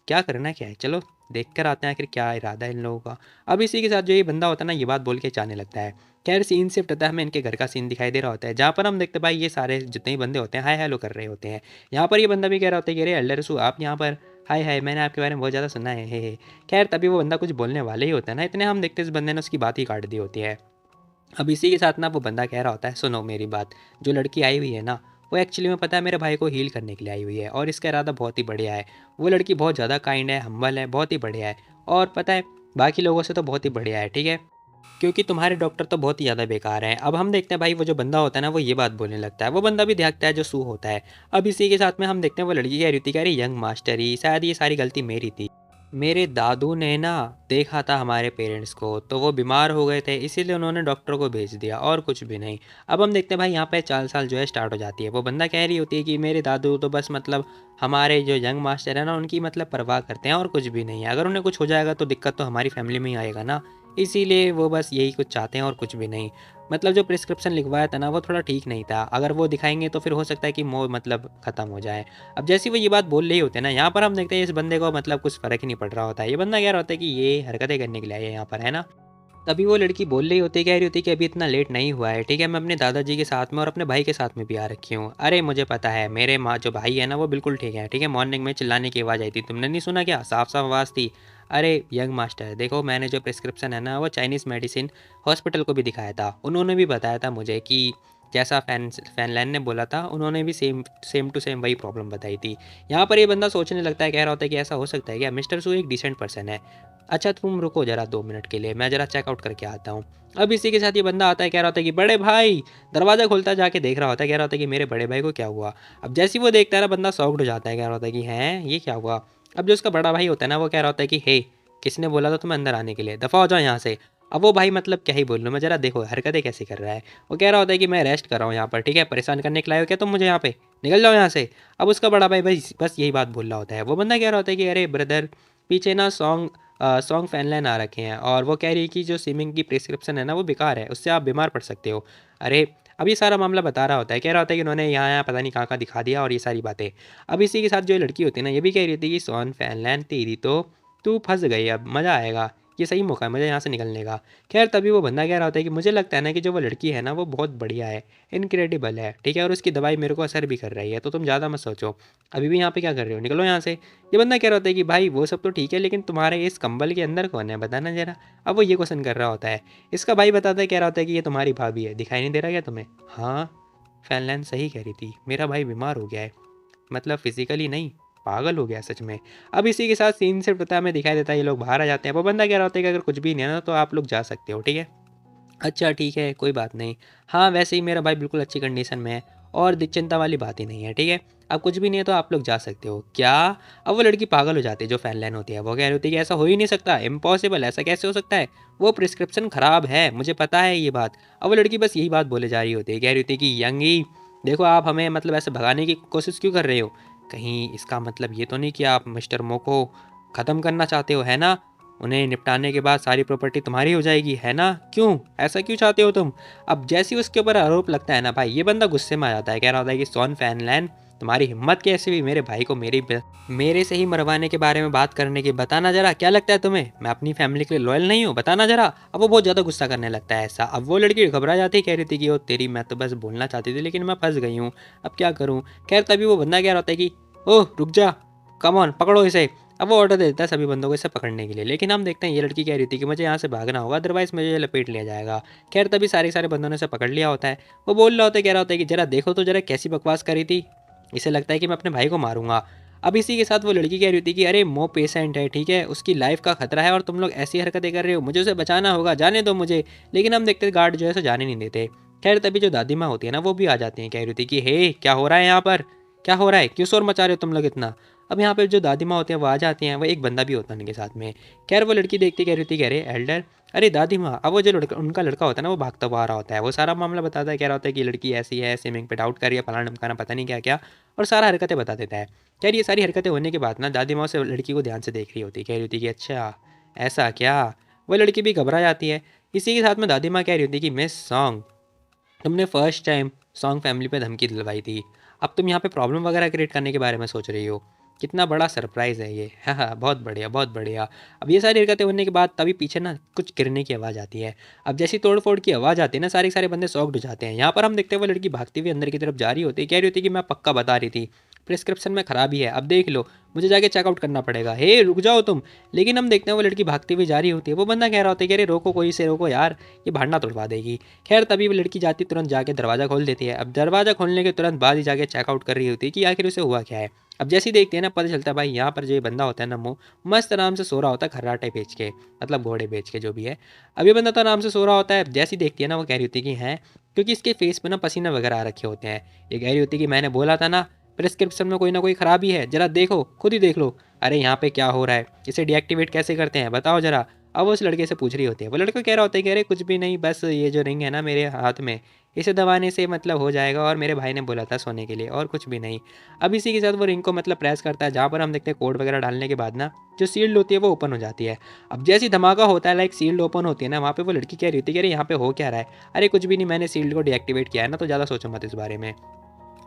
क्या करना क्या है, चलो देख कर आते हैं आखिर क्या इरादा है इन लोगों का। अब इसी के साथ जो ये बंदा होता है ना ये बात बोल के जाने लगता है। खैर सीन शिफ्ट होता है, हमें इनके घर का सीन दिखाई दे रहा होता है, जहाँ पर हम देखते हैं भाई ये सारे जितने भी बंदे होते हैं हाय हेलो कर रहे होते हैं। यहाँ पर ये बंदा भी कह रहा होता है कि अरे एल्डरसू आप यहाँ पर, हाय हाय मैंने आपके बारे में बहुत ज़्यादा सुना है, हे। खैर तभी वो बंदा कुछ बोलने वाले ही होता है ना, इतने हम देखते हैं इस बंदे ने उसकी बात ही काट दी होती है। अब इसी के साथ ना वो बंदा कह रहा होता है, सुनो मेरी बात, जो लड़की आई हुई है ना वो एक्चुअली में पता है मेरे भाई को हील करने के लिए आई हुई है, और इसका इरादा बहुत ही बढ़िया है। वो लड़की बहुत ज़्यादा काइंड है, हम्बल है, बहुत ही बढ़िया है, और पता है बाकी लोगों से तो बहुत ही बढ़िया है, ठीक है, क्योंकि तुम्हारे डॉक्टर तो बहुत ही ज़्यादा बेकार हैं। अब हम देखते हैं भाई वो जो बंदा होता है ना वो ये बात बोलने लगता है, वो बंदा भी देखता है जो सू होता है। अब इसी के साथ में हम देखते हैं वो लड़की कह रही थी, कह रही यंग मास्टर ही शायद ये सारी गलती मेरी थी, मेरे दादू ने ना देखा था हमारे पेरेंट्स को तो वो बीमार हो गए थे, इसीलिए उन्होंने डॉक्टर को भेज दिया, और कुछ भी नहीं। अब हम देखते हैं भाई यहाँ पे चाल साल जो है स्टार्ट हो जाती है। वो बंदा कह रही होती है कि मेरे दादू तो बस मतलब हमारे जो यंग मास्टर है ना उनकी मतलब परवाह करते हैं, और कुछ भी नहीं है, अगर उन्हें कुछ हो जाएगा तो दिक्कत तो हमारी फैमिली में ही आएगा ना, इसीलिए वो बस यही कुछ चाहते हैं और कुछ भी नहीं। मतलब जो प्रिस्क्रिप्शन लिखवाया था ना वो थोड़ा ठीक नहीं था, अगर वो दिखाएंगे तो फिर हो सकता है कि वो मतलब ख़त्म हो जाए। अब जैसे वो ये बात बोल रही होते हैं ना यहाँ पर हम देखते हैं इस बंदे को मतलब कुछ फ़र्क ही नहीं पड़ रहा होता है। ये बंदा कह रहा होता है कि ये हरकतें करने के लिए आया है यहाँ पर, है ना। तभी वो लड़की बोल रही होती है, कह रही होती है कि अभी इतना लेट नहीं हुआ है, ठीक है, मैं अपने दादाजी के साथ में और अपने भाई के साथ में भी आ रखी हूँ। अरे मुझे पता है मेरे माँ जो भाई है ना वो बिल्कुल ठीक है, ठीक है, मॉर्निंग में चिल्लाने की आवाज़ आई थी, तुमने नहीं सुना क्या, साफ साफ आवाज़ थी। अरे यंग मास्टर देखो, मैंने जो प्रिस्क्रिप्शन है ना वो चाइनीज़ मेडिसिन हॉस्पिटल को भी दिखाया था, उन्होंने भी बताया था मुझे कि जैसा फैनलैन ने बोला था, उन्होंने भी सेम सेम टू सेम वही प्रॉब्लम बताई थी। यहाँ पर ये बंदा सोचने लगता है, कह रहा होता है कि ऐसा हो सकता है क्या, मिस्टर सू एक डिसेंट पर्सन है, अच्छा तुम रुको ज़रा 2 मिनट के लिए, मैं ज़रा चेकआउट करके आता हूँ। अब इसी के साथ ये बंदा आता है, कह रहा होता है कि बड़े भाई, दरवाज़ा खोलता जाके देख रहा होता है, कह रहा होता है कि मेरे बड़े भाई को क्या हुआ। अब जैसे ही वो देखता है ना बंदा शॉक्ड हो जाता है, कह रहा होता है कि हैं ये क्या हुआ। अब जो उसका बड़ा भाई होता है ना वो कह रहा होता है कि हे, किसने बोला था तुम्हें अंदर आने के लिए, दफ़ा हो जाओ यहाँ से। अब वो भाई मतलब क्या ही बोल लूँ मैं, ज़रा देखो हरकतें कैसे कर रहा है। वो कह रहा होता है कि मैं रेस्ट कर रहा हूँ यहाँ पर, ठीक है, परेशान करने के लाए हो क्या तुम मुझे यहाँ पे, निकल जाओ यहाँ से। अब उसका बड़ा भाई बस यही बात बोल रहा होता है। वो बंदा कह रहा होता है कि अरे ब्रदर, पीछे ना सॉन्ग फैनलाइन आ रखे हैं, और वो कह रही है कि जो स्विमिंग की प्रिस्क्रिप्शन है ना वो बेकार है, उससे आप बीमार पड़ सकते हो। अरे अब ये सारा मामला बता रहा होता है, कह रहा होता है कि उन्होंने यहाँ यहाँ पता नहीं कहाँ दिखा दिया और ये सारी बातें। अब इसी के साथ जो लड़की होती है ना ये भी कह रही थी कि सॉन फैनलाइन तेरी तो, तू फंस गई, अब मज़ा आएगा, ये सही मौका है मुझे यहाँ से निकलने का। खैर तभी वो बंदा कह रहा होता है कि मुझे लगता है ना कि जो वो लड़की है ना वो बहुत बढ़िया है, इनक्रेडिबल है, ठीक है, और उसकी दवाई मेरे को असर भी कर रही है, तो तुम ज़्यादा मत सोचो, अभी भी यहाँ पे क्या कर रहे हो, निकलो यहाँ से। ये बंदा कह रहा होता है कि भाई वो सब तो ठीक है, लेकिन तुम्हारे इस कंबल के अंदर कौन है बताना जरा। अब वो ये क्वेश्चन कर रहा होता है। इसका भाई बताता है, कह रहा होता है कि ये तुम्हारी भाभी है, दिखाई नहीं दे रहा क्या तुम्हें। हाँ, फैनलैन सही कह रही थी, मेरा भाई बीमार हो गया है, मतलब फिजिकली नहीं, पागल हो गया सच में। अब इसी के साथ सीन से पता हमें दिखाई देता है, ये लोग बाहर आ जाते हैं। वो बंदा कह रहा होता है कि अगर कुछ भी नहीं है ना तो आप लोग जा सकते हो, ठीक है। अच्छा ठीक है, कोई बात नहीं, हाँ वैसे ही मेरा भाई बिल्कुल अच्छी कंडीशन में है, और चिंता वाली बात ही नहीं है, ठीक है, अब कुछ भी नहीं है तो आप लोग जा सकते हो। क्या? अब वो लड़की पागल हो जाती है जो फैनलाइन होती है, वो कह रही होती है कि ऐसा हो ही नहीं सकता, इम्पॉसिबल, ऐसा कैसे हो सकता है, वो प्रिस्क्रिप्शन ख़राब है, मुझे पता है ये बात। अब वो लड़की बस यही बात बोले जा रही होती है, कह रही होती है कि यंगी देखो, आप हमें मतलब ऐसे भगाने की कोशिश क्यों कर रहे हो, कहीं इसका मतलब ये तो नहीं कि आप मिस्टर मो को ख़त्म करना चाहते हो, है ना, उन्हें निपटाने के बाद सारी प्रॉपर्टी तुम्हारी हो जाएगी, है ना, क्यों, ऐसा क्यों चाहते हो तुम। अब जैसे ही उसके ऊपर आरोप लगता है ना भाई, ये बंदा गुस्से में आ जाता है, कह रहा होता है कि सॉन फैनलैन, तुम्हारी हिम्मत कैसे हुई मेरे भाई को मेरे से ही मरवाने के बारे में बात करने की, बताना जरा क्या लगता है तुम्हें, मैं अपनी फैमिली के लिए लॉयल नहीं हूँ, बताना जरा। अब वो बहुत ज़्यादा गुस्सा करने लगता है ऐसा। अब वो लड़की घबरा जाती है, कह रही थी कि ओ तेरी, मैं तो बस बोलना चाहती थी लेकिन मैं फंस गई हूँ, अब क्या करूँ। खैर तभी वो बंदा कह रहा होता है कि ओह रुक जा, कम ऑन पकड़ो इसे। अब वो ऑर्डर दे देता है सभी बंदों को इसे पकड़ने के लिए, लेकिन हम देखते हैं ये लड़की कह रही थी कि मुझे यहाँ से भागना होगा, अदरवाइज़ मुझे लपेट लिया जाएगा। खैर तभी सारे बंदों ने इसे पकड़ लिया होता है। वो बोल रहा होता है, कह रहा होता है कि जरा देखो तो जरा कैसी बकवास करी थी, इसे लगता है कि मैं अपने भाई को मारूंगा। अब इसी के साथ वो लड़की कह रही थी कि अरे मो पेशेंट है, ठीक है, उसकी लाइफ का खतरा है और तुम लोग ऐसी हरकतें कर रहे हो, मुझे उसे बचाना होगा, जाने दो मुझे। लेकिन हम देखते गार्ड जो है उसे जाने नहीं देते। खैर तभी जो दादी माँ होती है ना वो भी आ जाती हैं, कह रही थी कि हे क्या हो रहा है यहाँ पर, क्या हो रहा है, क्यों शोर मचा रहे हो तुम लोग इतना। अब यहाँ पे जो दादी माँ होते हैं वो आ जाती हैं, वो एक बंदा भी होता है उनके साथ में। खैर वो लड़की देखती कह रही होती, कह रहे एल्डर, अरे दादी माँ। अब वो जो लड़का उनका लड़का होता है ना, वो भागता हुआ आ रहा होता है, वो सारा मामला बताता है, कह रहा होता है कि लड़की ऐसी है, स्विमिंग पे डाउट कर रही है, फलाना ढमकाना पता नहीं क्या क्या, और सारा हरकतें बता देता है। खैर ये सारी हरकतें होने के बाद ना दादी माँ से लड़की को ध्यान से देख रही होती, कह रही होती कि अच्छा ऐसा क्या। वो लड़की भी घबरा जाती है। इसी के साथ में दादी माँ कह रही होती कि मिस सॉन्ग, तुमने फर्स्ट टाइम सॉन्ग फैमिली पे धमकी दिलवाई थी, अब तुम यहाँ पे प्रॉब्लम वगैरह क्रिएट करने के बारे में सोच रही हो। कितना बड़ा सरप्राइज़ है ये। हाँ हाँ, बहुत बढ़िया बहुत बढ़िया। अब ये सारी हरकतें होने के बाद तभी पीछे ना कुछ गिरने की आवाज़ आती है। अब जैसी तोड़ फोड़ की आवाज़ आती है ना, सारे के सारे बंदे शॉक्ड हो जाते हैं। यहाँ पर हम देखते हैं वो लड़की भागती हुई अंदर की तरफ जा रही होती है, कह रही होती है कि मैं पक्का बता रही थी प्रिस्क्रिप्शन में खराबी है, अब देख लो मुझे जाके चेकआउट करना पड़ेगा, हे रुक जाओ तुम। लेकिन हम देखते हैं वो लड़की भागती हुई जा रही होती है, वो बंदा कह रहा होता है कि अरे रोको, कोई से रोको यार, ये भाड़ना तोड़वा देगी। खैर तभी वो लड़की जाती तुरंत जाके दरवाज़ा खोल देती है। अब दरवाज़ा खोलने के तुरंत बाद ही जाके चेकआउट कर रही होती है कि आखिर उसे हुआ क्या है। अब जैसे ही देखते हैं ना, पता चलता है भाई यहाँ पर जो ये बंदा होता है ना, मुँह मस्त आराम से सो रहा होता है खर्राटे बेच के, मतलब घोड़े बेच के जो भी है। अब ये बंदा तो आराम से सो रहा होता है। जैसी देखती है ना, वो कह रही होती है कि हैं, क्योंकि इसके फेस पे ना पसीना वगैरह आ रखे होते हैं। ये कह रही होती है कि मैंने बोला था ना प्रिस्क्रिप्शन में कोई ना कोई खराबी है, जरा देखो, खुद ही देख लो। अरे यहाँ पे क्या हो रहा है, इसे डीएक्टिवेट कैसे करते हैं बताओ जरा। अब वो उस लड़के से पूछ रही होती है। वो लड़का कह रहा होता है कि अरे कुछ भी नहीं, बस ये जो रिंग है ना मेरे हाथ में, इसे दबाने से मतलब हो जाएगा, और मेरे भाई ने बोला था सोने के लिए, और कुछ भी नहीं। अब इसी के साथ वो रिंग को मतलब प्रेस करता है, जहाँ पर हम देखते हैं कोड वगैरह डालने के बाद ना जो सील्ड होती है वो ओपन हो जाती है। अब जैसी धमाका होता है, लाइक सील्ड ओपन होती है ना, वहाँ पे वो लड़की कह रही होती है कि अरे यहाँ पे हो क्या रहा है। अरे कुछ भी नहीं, मैंने सील्ड को डीएक्टिवेट किया है ना, तो ज़्यादा सोचो मत इस बारे में।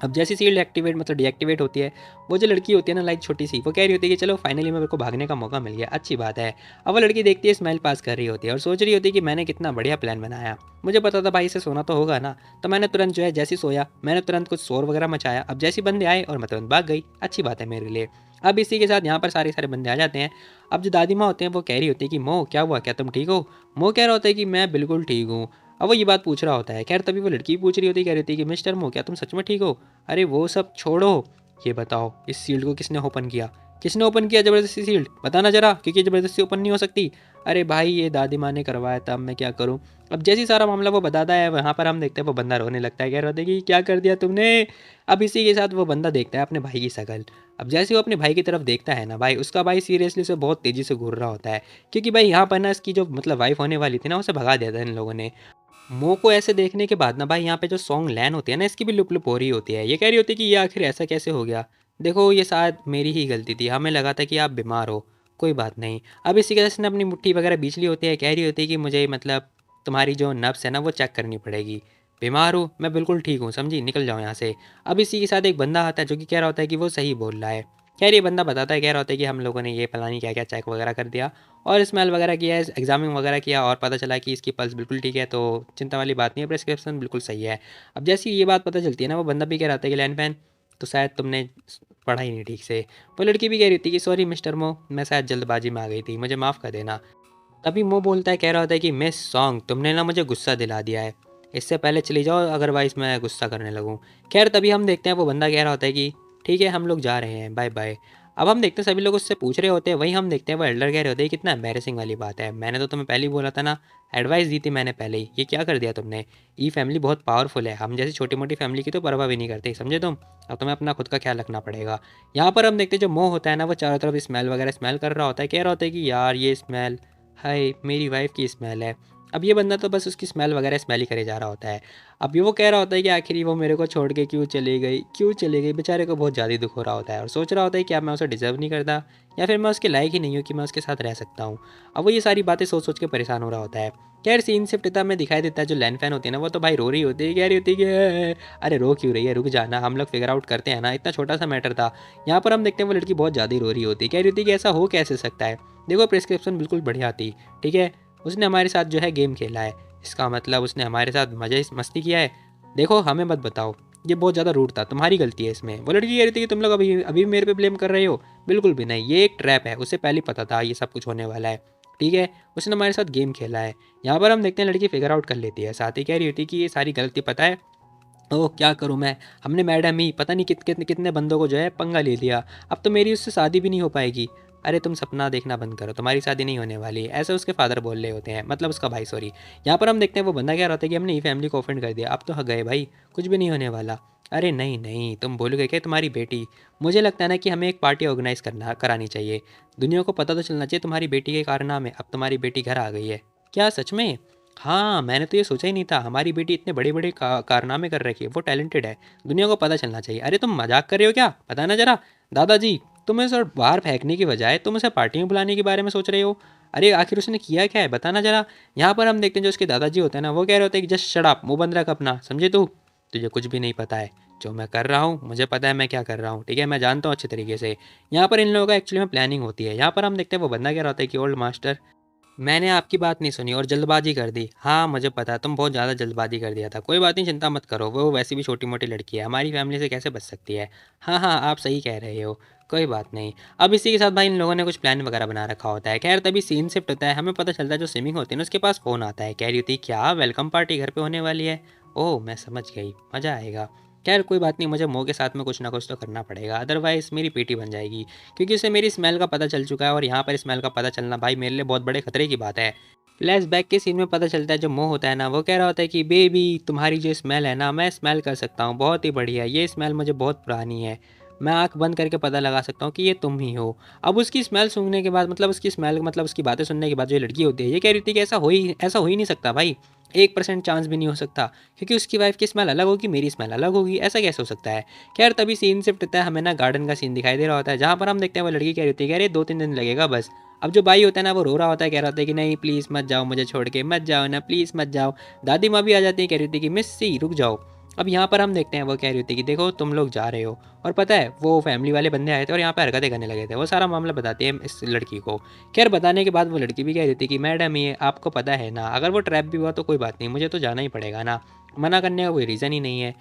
अब जैसी सील्ड एक्टिवेट मतलब डीएक्टिवेट होती है, वो जो लड़की होती है ना, लाइक छोटी सी, वो कह रही होती है कि चलो फाइनली मेरे को भागने का मौका मिल गया, अच्छी बात है। अब वो लड़की देखती है, स्माइल पास कर रही होती है और सोच रही होती है कि मैंने कितना बढ़िया प्लान बनाया, मुझे पता था भाई से सोना तो होगा ना, तो मैंने तुरंत जो है जैसे सोया मैंने तुरंत कुछ शोर वगैरह मचाया। अब जैसे बंदे आए और मैं तुरंत भाग गई, अच्छी बात है मेरे लिए। अब इसी के साथ यहाँ पर सारे सारे बंदे आ जाते हैं। अब जो दादी माँ होते हैं वो कह रही होती है कि मोह क्या हुआ, क्या तुम ठीक हो। मोह कह रहा होता है कि मैं बिल्कुल ठीक हूँ। अब वो ये बात पूछ रहा होता है। खैर तभी वो लड़की पूछ रही होती है, कह रही होती है कि मिस्टर मोह क्या तुम सच में ठीक हो। अरे वो सब छोड़ो, ये बताओ इस सील्ड को किसने ओपन किया, किसने ओपन किया ज़बरदस्ती सील्ड, बताना जरा, क्योंकि ज़बरदस्ती ओपन नहीं हो सकती। अरे भाई ये दादी माँ ने करवाया था, अब मैं क्या करूँ। अब जैसे ही सारा मामला वो बताता है, वहाँ पर हम देखते हैं वो बंदा रोने लगता है, कह रहा होता है कि क्या कर दिया तुमने। अब इसी के साथ वो बंदा देखता है अपने भाई की शक्ल। अब जैसे वो अपने भाई की तरफ देखता है ना, भाई उसका भाई सीरियसली से बहुत तेज़ी से घूर रहा होता है, क्योंकि भाई यहाँ पर ना इसकी जो मतलब वाइफ होने वाली थी ना, उसे भगा दिया था इन लोगों ने। मो को ऐसे देखने के बाद ना भाई यहाँ पे जो सॉन्ग लैन होती है ना, इसकी भी लुप लुप हो रही होती है। ये कह रही होती है कि ये आखिर ऐसा कैसे हो गया। देखो ये शायद मेरी ही गलती थी, हमें लगा था कि आप बीमार हो, कोई बात नहीं। अब इसी के ने अपनी मुट्ठी वगैरह बीच ली होती है, कह रही होती है कि मुझे मतलब तुम्हारी जो नब्स है ना वो चेक करनी पड़ेगी। बीमार हूँ मैं, बिल्कुल ठीक हूँ, समझी, निकल जाओ यहाँ से। अब इसी के साथ एक बंदा आता है जो कि कह रहा होता है कि वो सही बोल रहा है। खैर ये बंदा बताता है, कह रहा होता है कि हम लोगों ने ये पता नहीं क्या क्या चेक वगैरह कर दिया और स्मेल वगैरह किया है, एग्जामिंग वगैरह किया, और पता चला कि इसकी पल्स बिल्कुल ठीक है, तो चिंता वाली बात नहीं है, प्रिस्क्रिप्शन बिल्कुल सही है। अब जैसे ही ये बात पता चलती है ना, वो बंदा भी कह रहा था कि लैंड पैन तो शायद तुमने पढ़ा ही नहीं ठीक से। वो लड़की भी कह रही थी कि सॉरी मिस्टर मो, मैं शायद जल्दबाजी में आ गई थी, मुझे माफ़ कर देना। तभी मो बोलता है, कह रहा होता है कि मिस सॉन्ग तुमने ना मुझे गुस्सा दिला दिया है, इससे पहले चली जाओ अदरवाइज़ मैं गुस्सा करने लगूँ। खैर तभी हम देखते हैं वो बंदा कह रहा होता है कि ठीक है हम लोग जा रहे हैं, बाय बाय। अब हम देखते हैं सभी लोग उससे पूछ रहे होते हैं, वहीं हम देखते हैं वो एल्डर कह रहे होते हैं कितना एम्बेरसिंग वाली बात है, मैंने तो तुम्हें पहले ही बोला था ना, एडवाइस दी थी मैंने पहले ही, ये क्या कर दिया तुमने। ये फैमिली बहुत पावरफुल है, हम जैसी छोटी मोटी फैमिली की तो परवाह भी नहीं करते, समझे तुम। अब तुम्हें अपना खुद का ख्याल रखना पड़ेगा। यहाँ पर हम देखते हैं जो मोह होता है ना, वो चारों तरफ स्मेल वगैरह स्मेल कर रहा होता है, कह रहा होता है कि यार ये स्मेल, हाय मेरी वाइफ की स्मेल है। अब ये बंदा तो बस उसकी स्मेल वगैरह स्मेल ही करे जा रहा होता है। अब ये वो कह रहा होता है कि आखिर वो मेरे को छोड़ के क्यों चली गई, बेचारे को बहुत ज़्यादा दुख हो रहा होता है और सोच रहा होता है कि अब मैं उसे डिज़र्व नहीं करता, या फिर मैं उसके लायक ही नहीं हूँ कि मैं उसके साथ रह सकता हूँ। अब वो ये सारी बातें सोच सोच के परेशान हो रहा होता है। खैर सीन शिफ्ट इतना में दिखाई देता है, जो लैंड फैन होती है ना, वो तो भाई रो रही होती है, कह रही होती है कि अरे रो क्यों रही है, रुक जाना, हम लोग फिगर आउट करते हैं ना, इतना छोटा सा मैटर था। यहाँ पर हम देखते हैं वो लड़की बहुत ज़्यादा ही रो रही होती है, कह रही होती है कि ऐसा हो कैसे सकता है, देखो प्रिस्क्रिप्शन बिल्कुल बढ़िया थी, ठीक है, उसने हमारे साथ जो है गेम खेला है, इसका मतलब उसने हमारे साथ मज़े मस्ती किया है, देखो हमें मत बताओ, ये बहुत ज़्यादा रूड था, तुम्हारी गलती है इसमें। वो लड़की कह रही थी कि तुम लोग अभी अभी मेरे पे ब्लेम कर रहे हो, बिल्कुल भी नहीं, ये एक ट्रैप है, उसे पहले ही पता था ये सब कुछ होने वाला है, ठीक है, उसने हमारे साथ गेम खेला है। यहाँ पर हम देखते हैं लड़की फिगर आउट कर लेती है, साथ ही कह रही होती कि ये सारी गलती पता है, ओह क्या करूँ मैं, हमने मैडम ही पता नहीं कितने बंदों को जो है पंगा ले लिया, अब तो मेरी उससे शादी भी नहीं हो पाएगी। अरे तुम सपना देखना बंद करो, तुम्हारी शादी नहीं होने वाली, ऐसे उसके फादर बोल रहे होते हैं, मतलब उसका भाई, सॉरी। यहाँ पर हम देखते हैं वो बंदा क्या होता है कि हमने ये फैमिली को ऑफेंड कर दिया, अब तो गए भाई, कुछ भी नहीं होने वाला। अरे नहीं नहीं, तुम भूल गए क्या, तुम्हारी बेटी। मुझे लगता है ना कि हमें एक पार्टी ऑर्गेनाइज करना करानी चाहिए। दुनिया को पता तो चलना चाहिए तुम्हारी बेटी के कारनामे, अब तुम्हारी बेटी घर आ गई है। क्या सच में? हाँ, मैंने तो ये सोचा ही नहीं था, हमारी बेटी इतने बड़े बड़े कारनामे कर रखी है, वो टैलेंटेड है, दुनिया को पता चलना चाहिए। अरे तुम मजाक कर रहे हो क्या, पता ना जरा। दादाजी, तुम इसे बाहर फेंकने की बजाय तुम उसे पार्टी में बुलाने के बारे में सोच रहे हो। अरे आखिर उसने किया क्या है, बताना जरा। यहाँ पर हम देखते हैं जो उसके दादाजी होते हैं ना, वो कह रहे होते हैं कि जस्ट शट अप, मुंह बंद रख अपना, समझे तू। तुझे कुछ भी नहीं पता है, जो मैं कर रहा हूँ मुझे पता है मैं क्या कर रहा हूँ, ठीक है, मैं जानता हूँ अच्छे तरीके से। यहाँ पर इन लोगों का एक्चुअली में प्लानिंग होती है। यहाँ पर हम देखते हैं वो बंदा क्या होता है कि ओल्ड मास्टर, मैंने आपकी बात नहीं सुनी और जल्दबाजी कर दी। हाँ मुझे पता, तुम बहुत ज़्यादा जल्दबाजी कर दिया था, कोई बात नहीं, चिंता मत करो, वो वैसी भी छोटी मोटी लड़की है, हमारी फैमिली से कैसे बच सकती है। हाँ हाँ, आप सही कह रहे हो, कोई बात नहीं। अब इसी के साथ भाई इन लोगों ने कुछ प्लान वगैरह बना रखा होता है। खैर तभी सीन शिफ्ट होता है, हमें पता चलता है जो स्विमिंग होती है ना उसके पास फ़ोन आता है, कह रही होती क्या वेलकम पार्टी घर पे होने वाली है। ओह मैं समझ गई, मज़ा आएगा। खैर कोई बात नहीं, मुझे मो के साथ में कुछ ना कुछ तो करना पड़ेगा, अदरवाइज़ मेरी पीटी बन जाएगी, क्योंकि उसे मेरी स्मेल का पता चल चुका है और यहाँ पर स्मेल का पता चलना भाई मेरे लिए बहुत बड़े खतरे की बात है। फ्लैशबैक के सीन में पता चलता है जो मोह होता है ना, वो कह रहा होता है कि बेबी तुम्हारी जो स्मेल है ना, मैं स्मेल कर सकता हूँ, बहुत ही बढ़िया, ये स्मेल मुझे बहुत पुरानी है, मैं आंख बंद करके पता लगा सकता हूँ कि ये तुम ही हो। अब उसकी स्मेल सूंघने के बाद, मतलब उसकी स्मेल, मतलब उसकी बातें सुनने के बाद जो ये लड़की होती है ये कह रही थी कि ऐसा हो ही नहीं सकता भाई, 1% चांस भी नहीं हो सकता, क्योंकि उसकी वाइफ की स्मेल अलग होगी, मेरी स्मेल अलग होगी, ऐसा कैसे हो सकता है। खैर तभी सीन शिफ्ट होता है, हमें ना गार्डन का सीन दिखाई दे रहा होता है, जहाँ पर हम देखते हैं वो लड़की कह रही होती है कि अरे 2-3 दिन लगेगा बस। अब जो भाई होता है ना वो रो रहा होता है, कह रहा होता है कि नहीं प्लीज़ मत जाओ, मुझे छोड़ के मत जाओ ना, प्लीज़ मत जाओ। दादी माँ भी आ जाती है, कह रही होती है कि मिस्सी रुक जाओ। अब यहाँ पर हम देखते हैं वो कह रही होती है कि देखो तुम लोग जा रहे हो, और पता है वो फैमिली वाले बंदे आए थे और यहाँ पे हरकतें करने लगे थे, वो सारा मामला बताती है इस लड़की को। खैर बताने के बाद वो लड़की भी कह रही थी कि मैडम ये आपको पता है ना, अगर वो ट्रैप भी हुआ तो कोई बात नहीं, मुझे तो जाना ही पड़ेगा ना, मना करने का कोई रीज़न ही नहीं है।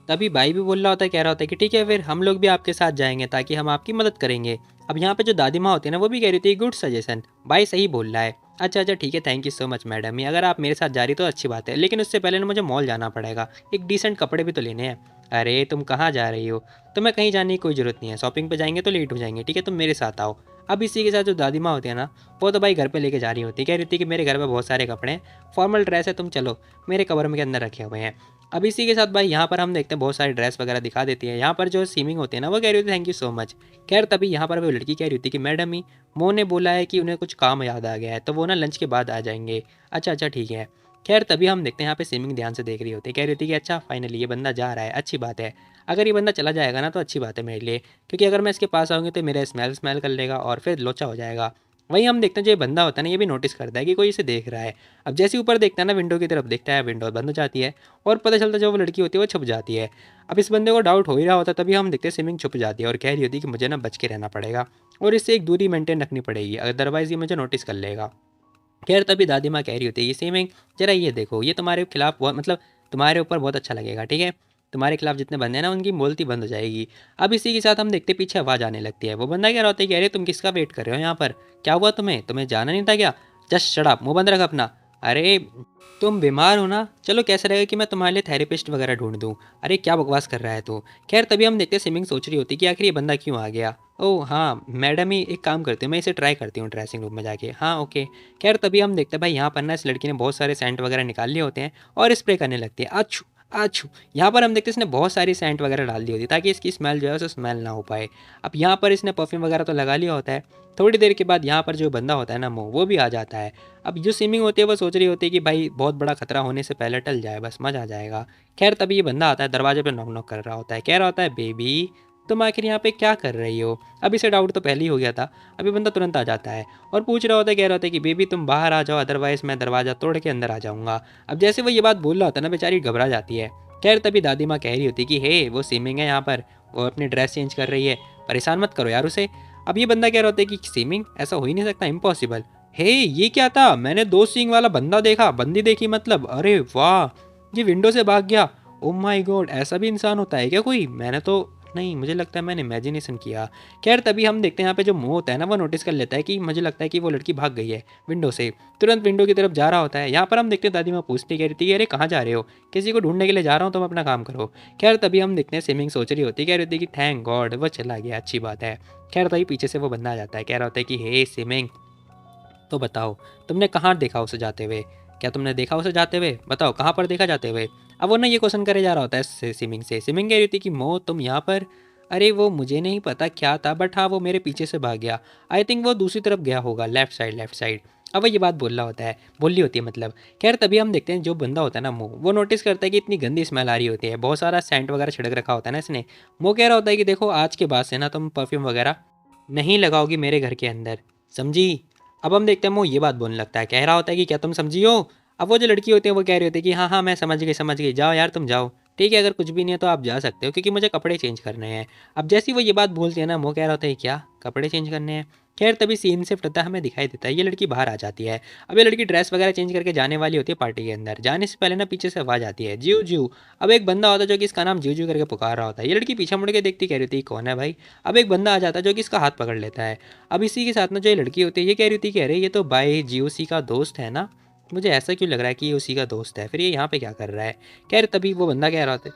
तभी भाई भी बोल रहा होता है, कह रहा होता है कि ठीक है फिर हम लोग भी आपके साथ जाएंगे ताकि हम आपकी मदद करेंगे। अब यहाँ पे जो दादी माँ होती है ना वो भी कह रही थी गुड सजेशन, भाई सही बोल रहा है। अच्छा अच्छा ठीक है, thank you so much madam, ये अगर आप मेरे साथ जा रही तो अच्छी बात है, लेकिन उससे पहले ना मुझे मॉल जाना पड़ेगा, एक डिसेंट कपड़े भी तो लेने हैं। अरे तुम कहाँ जा रही हो, तुम्हें कहीं जाने की कोई ज़रूरत नहीं है, शॉपिंग पे जाएंगे तो लेट हो जाएंगे, ठीक है तुम मेरे साथ आओ। अब इसी के साथ जो दादी माँ होती है ना, वो तो भाई घर पे लेके जा रही होती है, कह रही थी कि मेरे घर पे बहुत सारे कपड़े हैं, फॉर्मल ड्रेस है, तुम चलो, मेरे कवर में के अंदर रखे हुए हैं। अब इसी के साथ भाई यहाँ पर हम देखते हैं बहुत सारी ड्रेस वगैरह दिखा देती है। यहाँ पर जो स्विमिंग होती है ना वो कह रही होती है थैंक यू सो मच। खैर तभी यहाँ पर वो लड़की कह रही होती है कि मैडम ही मो ने बोला है कि उन्हें कुछ काम याद आ गया है, तो वो ना लंच के बाद आ जाएंगे। अच्छा अच्छा ठीक है। खैर तभी हम देखते हैं यहाँ पे स्विमिंग ध्यान से देख रही होती है, कह रही होती है कि अच्छा फाइनली ये बंदा जा रहा है, अच्छी बात है, अगर ये बंदा चला जाएगा ना तो अच्छी बात है मेरे लिए, क्योंकि अगर मैं इसके पास आऊँगी तो मेरा स्मेल स्मेल कर लेगा और फिर लोचा हो जाएगा। वहीं हम देखते हैं जो ये बंदा होता है ना ये भी नोटिस करता है कि कोई इसे देख रहा है। अब जैसे ऊपर देखता है ना विंडो की तरफ देखता है, विंडो बंद हो जाती है और पता चलता है जो वो लड़की होती है वो छुप जाती है। अब इस बंदे को डाउट हो ही रहा होता है, तभी हम देखते हैं स्विमिंग छुप जाती है और कह रही होती है कि मुझे ना बच के रहना पड़ेगा और इससे एक दूरी मेंटेन रखनी पड़ेगी, अदरवाइज़ ये मुझे नोटिस कर लेगा। खैर तभी दादी माँ कह रही होती है ये स्विमिंग, जरा ये देखो, ये तुम्हारे खिलाफ बहुत, मतलब तुम्हारे ऊपर बहुत अच्छा लगेगा, ठीक है, तुम्हारे खिलाफ जितने बंदे हैं ना उनकी बोलती बंद हो जाएगी। अब इसी के साथ हम देखते पीछे आवाज़ आने लगती है, वो बंदा क्या होता है कि अरे तुम किसका वेट कर रहे हो यहाँ पर, क्या हुआ तुम्हें, तुम्हें जाना नहीं था क्या, जस्ट शट अप, मुंह बंद रख अपना। अरे तुम बीमार हो ना, चलो कैसा रहेगा कि मैं तुम्हारे लिए थेरेपिस्ट वगैरह ढूंढ दूँ, अरे क्या बकवास कर रहा है तू। खैर तभी हम देखते स्विमिंग सोच रही होती कि आखिर ये बंदा क्यों आ गया। ओह हाँ मैडम ही, एक काम करती हूँ मैं इसे ट्राई करती हूँ ड्रेसिंग रूम में जाके, हाँ ओके। खैर तभी हम देखते हैं भाई यहाँ पर ना इस लड़की ने बहुत सारे सेंट वगैरह निकाल लिए होते हैं और स्प्रे करने लगती है, अच्छू अच्छू। यहाँ पर हम देखते हैं इसने बहुत सारी सेंट वगैरह डाल दी होती है ताकि इसकी स्मेल जो है उसे स्मेल ना हो पाए। अब यहाँ पर इसने परफ्यूम वगैरह तो लगा लिया होता है। थोड़ी देर के बाद यहाँ पर जो बंदा होता है ना वो भी आ जाता है। अब जो स्विमिंग होती है वो सोच रही होती है कि भाई बहुत बड़ा खतरा होने से पहले टल जाए, बस मजा आ जाएगा। खैर तभी ये बंदा आता है, दरवाजे पे नॉक नॉक कर रहा होता है, कह रहा होता है बेबी तुम आखिर यहाँ पे क्या कर रही हो। अब इसे डाउट तो पहले ही हो गया था, अभी बंदा तुरंत आ जाता है और पूछ रहा होता है, कह रहा होता है कि बेबी तुम बाहर आ जाओ, अदरवाइज मैं दरवाज़ा तोड़ के अंदर आ जाऊँगा। अब जैसे वो ये बात बोल रहा होता है ना बेचारी घबरा जाती है। खैर तभी दादी माँ कह रही होती कि हे वो स्विमिंग है यहाँ पर, वो अपनी ड्रेस चेंज कर रही है, परेशान मत करो यार उसे। अब ये बंदा कह रहा होता है कि स्विमिंग, ऐसा हो ही नहीं सकता, इम्पॉसिबल। हे ये क्या था, मैंने 2 सींग वाला बंदा देखा, बंदी देखी मतलब, अरे वाह ये विंडो से भाग गया। ओ माय गॉड, ऐसा भी इंसान होता है क्या कोई, मैंने तो नहीं, मुझे लगता है मैंने इमेजिनेशन किया। खैर तभी हम देखते हैं यहाँ पे जो मुँह होता है ना वो नोटिस कर लेता है कि मुझे लगता है कि वो लड़की भाग गई है विंडो से। तुरंत विंडो की तरफ जा रहा होता है। यहाँ पर हम देखते हैं दादी माँ पूछती कह रही थी, अरे कहाँ जा रहे हो? किसी को ढूंढने के लिए जा रहा हूँ, तुम अपना काम करो। खैर तभी हम देखते हैं स्विमिंग सोच रही होती है, कह रही होती है कि थैंक गॉड वो चला गया, अच्छी बात है। खैर तभी पीछे से वो बंदा आ जाता है, कह रहा होता है कि हे स्विमिंग, तो बताओ तुमने कहाँ देखा उसे जाते हुए? क्या तुमने देखा उसे जाते हुए? बताओ कहाँ पर देखा जाते हुए? अब वो ना ये क्वेश्चन करे जा रहा होता है स्विमिंग से। स्विमिंग कह रही थी कि मो तुम यहाँ पर? अरे वो मुझे नहीं पता क्या था, बट हाँ वो मेरे पीछे से भाग गया। आई थिंक वो दूसरी तरफ गया होगा, लेफ्ट साइड लेफ्ट साइड। अब वो ये बात बोल रहा होता है, बोल रही होती है मतलब। खैर तभी हम देखते हैं जो बंदा होता है ना मो, वो नोटिस करता है कि इतनी गंदी स्मेल आ रही होती है, बहुत सारा सेंट वगैरह छिड़क रखा होता है ना इसने। मो कह रहा होता है कि देखो आज के बाद से ना तुम परफ्यूम वगैरह नहीं लगाओगी मेरे घर के अंदर, समझी? अब हम देखते हैं वो ये बात बोलने लगता है, कह रहा होता है कि क्या तुम समझी हो? अब वो जो लड़की होती है वो कह रही होती है कि हाँ हाँ मैं समझ गई, जाओ यार तुम जाओ। ठीक है अगर कुछ भी नहीं है तो आप जा सकते हो, क्योंकि मुझे कपड़े चेंज करने हैं। अब जैसी वो ये बात बोलती है ना, वो कह रहा होता है क्या कपड़े चेंज करने हैं? खैर तभी सीन शिफ्ट होता है, हमें दिखाई देता है ये लड़की बाहर आ जाती है। अब ये लड़की ड्रेस वगैरह चेंज करके जाने वाली होती है पार्टी के अंदर। जाने से पहले ना पीछे से आवाज़ आती है, जीव जीव। अब एक बंदा होता है जो कि इसका नाम जीव जीव करके पुकार रहा होता है। ये लड़की पीछे मुड़ के देखती, कह रही होती कौन है भाई? अब एक बंदा आ जाता है जो कि इसका हाथ पकड़ लेता है। अब इसी के साथ में जो ये लड़की होती है ये कह रही थी कि अरे ये तो भाई जीओसी का दोस्त है ना, मुझे ऐसा क्यों लग रहा है कि ये उसी का दोस्त है, फिर ये यहाँ पे क्या कर रहा है? खैर तभी वो बंदा कह रहा था,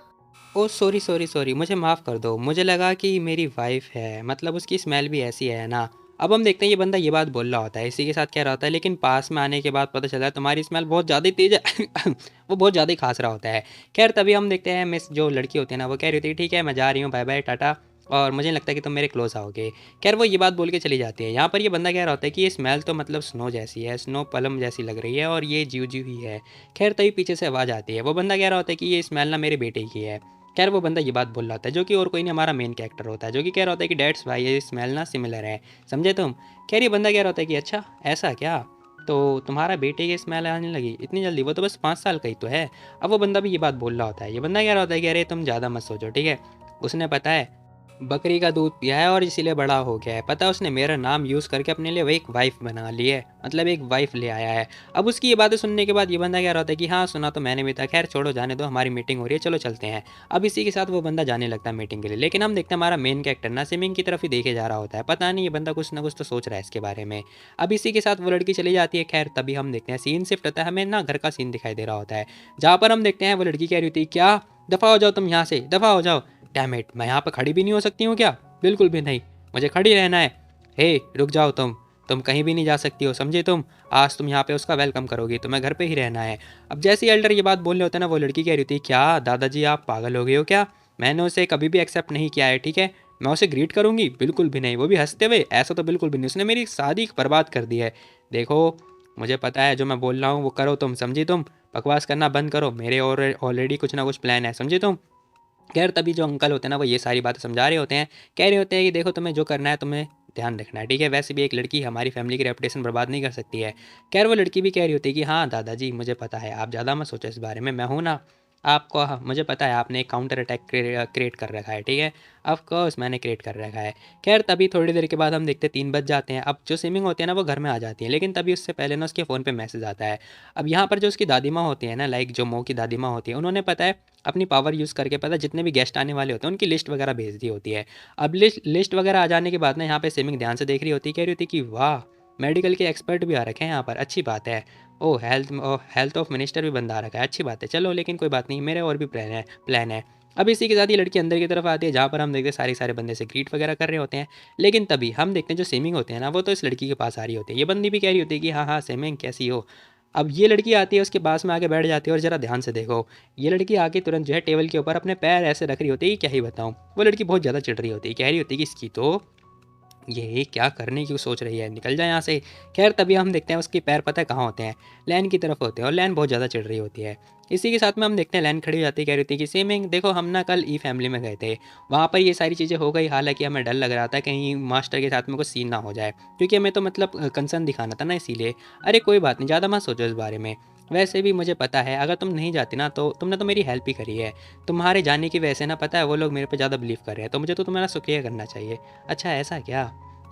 ओह सॉरी सॉरी सॉरी, मुझे माफ़ कर दो, मुझे लगा कि मेरी वाइफ है, मतलब उसकी स्मेल भी ऐसी है ना। अब हम देखते हैं ये बंदा ये बात बोल रहा होता है, इसी के साथ कह रहा होता है, लेकिन पास में आने के बाद पता चला तुम्हारी स्मेल बहुत ज़्यादा ही तेज है। वो बहुत ज़्यादा ही खांस रहा होता है। खैर तभी हम देखते हैं मिस जो लड़की होती है ना वो कह रही होती है ठीक है मैं जा रही हूँ, बाय बाय टाटा, और मुझे नहीं लगता कि तुम मेरे क्लोज आओगे। खैर वो ये बात बोल के चली जाती है। यहाँ पर ये बंदा कह रहा होता है कि ये स्मेल तो मतलब स्नो जैसी है, स्नो पलम जैसी लग रही है, और ये जीव जीव ही है। खैर तभी पीछे से आवाज़ आती है, वो बंदा कह रहा होता है कि ये स्मेल ना मेरे बेटे की है। खैर वो बंदा ये बात बोल रहा होता है जो कि और कोई नहीं हमारा मेन कैरेक्टर होता है, जो कि कह रहा होता है कि डैट्स भाई ये स्मेल ना सिमिलर है, समझे तुम? खैर ये बंदा कह रहा होता है कि अच्छा ऐसा क्या, तो तुम्हारा बेटे की स्मेल आने लगी इतनी जल्दी, वो तो बस 5 साल का ही तो है। अब वो बंदा भी ये बात बोल रहा होता है। ये बंदा कह रहा होता है कि अरे तुम ज़्यादा मत सोचो, ठीक है उसने पता है बकरी का दूध पिया है और इसीलिए बड़ा हो गया है, पता है उसने मेरा नाम यूज़ करके अपने लिए वो एक वाइफ बना ली है, मतलब एक वाइफ ले आया है। अब उसकी ये बातें सुनने के बाद ये बंदा कह रहा होता है कि हाँ सुना तो मैंने भी था, खैर छोड़ो जाने दो, हमारी मीटिंग हो रही है चलो चलते हैं। अब इसी के साथ वो बंदा जाने लगता है मीटिंग के लिए, लेकिन हम देखते हैं हमारा मेन कैरेक्टर ना स्विमिंग की तरफ ही देखे जा रहा होता है। पता नहीं ये बंदा कुछ ना कुछ तो सोच रहा है इसके बारे में। अब इसी के साथ वो लड़की चली जाती है। खैर तभी हम देखते हैं सीन शिफ्ट होता है, हमें ना घर का सीन दिखाई दे रहा होता है, जहाँ पर हम देखते हैं वो लड़की कह रही होती है क्या दफ़ा हो जाओ तुम यहाँ से, दफ़ा हो जाओ। डैम इट, मैं यहाँ पर खड़ी भी नहीं हो सकती हूँ क्या? बिल्कुल भी नहीं, मुझे खड़ी रहना है। हे रुक जाओ तुम कहीं भी नहीं जा सकती हो, समझे तुम? आज तुम यहाँ पे उसका वेलकम करोगी, तुम्हें घर पे ही रहना है। अब जैसे ही एल्डर ये बात बोलने होता है ना, वो लड़की कह रही थी क्या दादाजी आप पागल हो गए हो क्या? मैंने उसे कभी भी एक्सेप्ट नहीं किया है, ठीक है मैं उसे ग्रीट करूँगी? बिल्कुल भी नहीं, वो भी हंसते हुए, ऐसा तो बिल्कुल भी नहीं, उसने मेरी शादी बर्बाद कर दी है। देखो मुझे पता है जो मैं बोल रहा हूँ वो करो तुम, समझी तुम? बकवास करना बंद करो, मेरे और ऑलरेडी कुछ ना कुछ प्लान है, समझे तुम? खैर तभी जो अंकल होते हैं ना वो ये सारी बातें समझा रहे होते हैं, कह रहे होते हैं कि देखो तुम्हें जो करना है तुम्हें ध्यान रखना है, ठीक है वैसे भी एक लड़की हमारी फैमिली की रेपुटेशन बर्बाद नहीं कर सकती है। खैर वो लड़की भी कह रही होती है कि हाँ दादाजी मुझे पता है, आप ज़्यादा मत सोचो इस बारे में, मैं हूँ ना आपको, हाँ, मुझे पता है आपने एक काउंटर अटैक क्रिएट कर रखा है, ठीक है ऑफ कोर्स मैंने क्रिएट कर रखा है। खैर तभी थोड़ी देर के बाद हम देखते हैं 3 बज जाते हैं। अब जो स्विमिंग होती है ना वो घर में आ जाती है, लेकिन तभी उससे पहले ना उसके फ़ोन पे मैसेज आता है। अब यहाँ पर जो उसकी दादी माँ होती है ना, लाइक जो मो की दादी माँ होती है, उन्होंने पता है अपनी पावर यूज़ करके पता है जितने भी गेस्ट आने वाले होते हैं उनकी लिस्ट वगैरह भेज दी होती है। अब लिस्ट वगैरह आ जाने के बाद ना यहाँ पे स्विमिंग ध्यान से देख रही होती है, कह रही होती है कि वाह मेडिकल के एक्सपर्ट भी आ रखे हैं यहाँ पर, अच्छी बात है। ओह हेल्थ ऑफ मिनिस्टर भी बंदा आ रखा है, अच्छी बात है, चलो लेकिन कोई बात नहीं, मेरे और भी प्लान है। अब इसी के साथ ये लड़की अंदर की तरफ आती है, जहाँ पर हम देखते हैं सारे बंदे से ग्रीट वगैरह कर रहे होते हैं। लेकिन तभी हम देखते हैं जो स्विमिंग होते हैं ना वो तो इस लड़की के पास आ रही होती है। ये बंदी भी कह रही होती है कि हाँ हाँ स्विमिंग कैसी हो? अब ये लड़की आती है उसके पास में आके बैठ जाती है, और ज़रा ध्यान से देखो ये लड़की आके तुरंत जो है टेबल के ऊपर अपने पैर ऐसे रख रही होती है, क्या ही बताऊँ। वो लड़की बहुत ज़्यादा चिढ़ रही होती है, कह रही होती है कि इसकी तो ये क्या करने की सोच रही है, निकल जाए यहाँ से। खैर तभी हम देखते हैं उसके पैर पता है कहाँ होते हैं, लैन की तरफ होते हैं, और लैन बहुत ज़्यादा चिढ़ रही होती है। इसी के साथ में हम देखते हैं लैन खड़ी हो जाती है, कह रही थी कि सेमिंग देखो हम ना कल ई फैमिली में गए थे, वहाँ पर ये सारी चीज़ें हो गई, हालांकि हमें डर लग रहा था कहीं मास्टर के साथ में कुछ सीन ना हो जाए, क्योंकि हमें तो मतलब कंसर्न दिखाना था ना इसीलिए। अरे कोई बात नहीं, ज़्यादा मत सोचो इस बारे में, वैसे भी मुझे पता है अगर तुम नहीं जाती ना तो तुमने तो मेरी हेल्प ही करी है, तुम्हारे जाने की वजह से ना पता है वो लोग मेरे पे ज़्यादा बिलीव कर रहे हैं, तो मुझे तो तुम्हारा शुक्रिया करना चाहिए। अच्छा ऐसा क्या?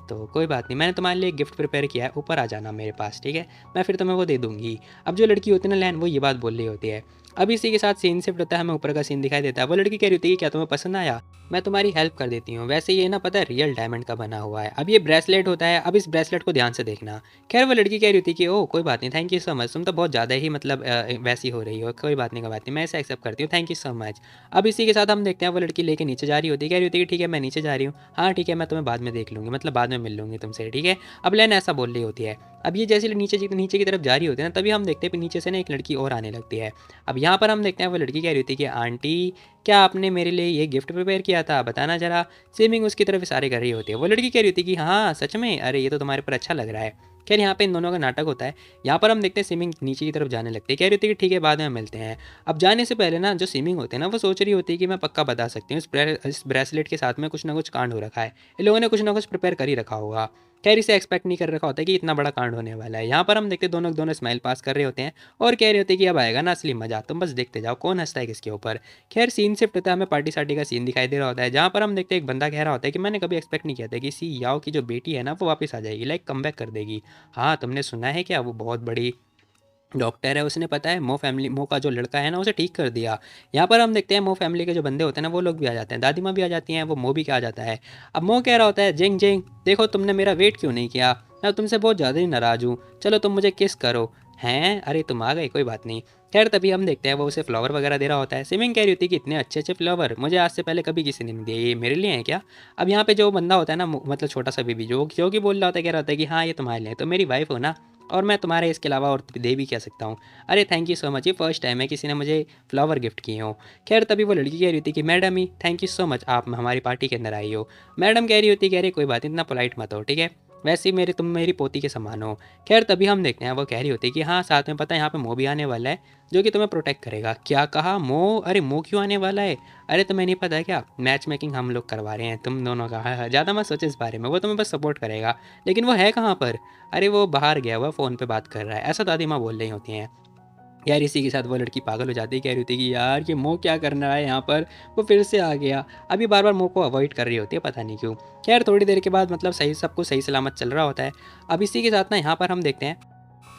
तो कोई बात नहीं, मैंने तुम्हारे लिए एक गिफ्ट प्रिपेयर किया है, ऊपर आ जाना मेरे पास, ठीक है मैं फिर तुम्हें वो दे दूंगी। अब जो लड़की होती है ना लैन, वो ये बात बोल रही होती है। अब इसी के साथ सीन शिफ्ट होता है, हमें ऊपर का सीन दिखाई देता है। वो लड़की कह रही होती है कि क्या तुम्हें पसंद आया, मैं तुम्हारी हेल्प कर देती हूँ। वैसे ये ना पता है रियल डायमंड का बना हुआ है। अब ये ब्रेसलेट होता है, अब इस ब्रेसलेट को ध्यान से देखना। खैर वो लड़की कह रही होती है कि ओह कोई बात नहीं, थैंक यू सो मच, तुम तो बहुत ज़्यादा ही मतलब वैसी हो रही हो, कोई बात नहीं, कोई बात नहीं, मैं इसे एक्सेप्ट करती हूँ, थैंक यू सो मच। अब इसी के साथ हम देखते हैं वो लड़की लेके नीचे जा रही होती है, कह रही होती है कि ठीक है मैं नीचे जा रही हूँ, हाँ ठीक है मैं तुम्हें बाद में देख लूँगी, मतलब बाद में मिल लूँगी तुमसे, ठीक है। अब लेन ऐसा बोल रही होती है। अब ये जैसे नीचे नीचे की तरफ जा रही होती है ना, तभी हम देखते हैं नीचे से ना एक लड़की और आने लगती है। अब यहाँ पर हम देखते हैं वो लड़की कह रही होती है कि आंटी क्या आपने मेरे लिए ये गिफ्ट प्रिपेयर किया था, बताना जरा। स्विमिंग उसकी तरफ इशारे कर रही होती है। वो लड़की कह रही होती है कि हाँ सच में, अरे ये तो तुम्हारे पर अच्छा लग रहा है। खैर यहाँ पे इन दोनों का नाटक होता है। यहाँ पर हम देखते हैं स्विमिंग नीचे की तरफ जाने लगती है, कह रही होती है कि ठीक है बाद में मिलते हैं। अब जाने से पहले ना जो स्विमिंग होती है ना, वो सोच रही होती है कि मैं पक्का बता सकती हूँ इस ब्रेसलेट के साथ में कुछ ना कुछ कांड हो रखा है, इन लोगों ने कुछ ना कुछ प्रिपेयर कर ही रखा होगा। खैर इसे एक्सपेक्ट नहीं कर रखा होता है कि इतना बड़ा कांड होने वाला है। यहाँ पर हम देखते दोनों दोनों स्माइल पास कर रहे होते हैं और कह रहे होते हैं कि अब आएगा ना असली मजा, तुम बस देखते जाओ कौन हंसता है किसके ऊपर। खैर सीन शिफ्ट होता है, हमें पार्टी सार्टी का सीन दिखाई दे रहा होता है, जहाँ पर हम देखते हैं एक बंदा कह रहा होता है कि मैंने कभी एक्सपेक्ट नहीं किया था कि सी याओ की जो बेटी है ना वो वापस आ जाएगी, लाइक कम बैक कर देगी। हाँ तुमने सुना है क्या, वो बहुत बड़ी डॉक्टर है, उसने पता है मो फैमिली मो का जो लड़का है ना उसे ठीक कर दिया। यहाँ पर हम देखते हैं मो फैमिली के जो बंदे होते हैं ना वो लोग भी आ जाते हैं, दादी माँ भी आ जाती हैं, वो मो भी क्या आ जाता है। अब मो कह रहा होता है जिंग जिंग देखो तुमने मेरा वेट क्यों नहीं किया, मैं तुमसे बहुत ज़्यादा ही नाराज़ हूँ, चलो तुम मुझे किस करो। हैं अरे तुम आ गए, कोई बात नहीं। खैर तभी हम देखते हैं वो उसे फ्लावर वगैरह दे रहा होता है। स्विमिंग कह रही होती है कि इतने अच्छे अच्छे फ्लावर मुझे आज से पहले कभी किसी ने नहीं दिए, ये मेरे लिए हैं क्या। अब यहाँ पे जो बंदा होता है ना मतलब छोटा सा बेबी जो कि बोल रहा होता है, कह रहा होता है कि हाँ ये तुम्हारे लिए, तो मेरी वाइफ हो ना, और मैं तुम्हारे इसके अलावा और दे भी कह सकता हूँ। अरे थैंक यू सो मच, ये फर्स्ट टाइम है किसी ने मुझे फ्लावर गिफ्ट किए हो। खैर तभी वो लड़की कह रही थी कि madam he thank you so much, आप हमारी पार्टी के अंदर आई हो। मैडम कह रही होती कह रही कोई बात नहीं, इतना पोलाइट मत हो, ठीक है, वैसे ही तुम मेरी पोती के समान हो। खैर तभी हम देखते हैं वो कह रही होती है कि हाँ साथ में पता है यहाँ पे मो भी आने वाला है जो कि तुम्हें प्रोटेक्ट करेगा। क्या कहा मो, अरे मो क्यों आने वाला है, अरे तुम्हें नहीं पता है क्या, मैच मेकिंग हम लोग करवा रहे हैं तुम दोनों का। हाँ ज़्यादा मत सोचे इस बारे में, वो तुम्हें बस सपोर्ट करेगा। लेकिन वो है कहाँ पर, अरे वो बाहर गया हुआ फ़ोन पे बात कर रहा है, ऐसा दादी माँ बोल रही होती हैं। यार इसी के साथ वो लड़की पागल हो जाती है, कह रही होती है कि यार ये मो क्या करना है यहाँ पर, वो फिर से आ गया। अभी बार बार मो को अवॉइड कर रही होती है, पता नहीं क्यों। खैर थोड़ी देर के बाद मतलब सही सब कुछ सही सलामत चल रहा होता है। अब इसी के साथ ना यहाँ पर हम देखते हैं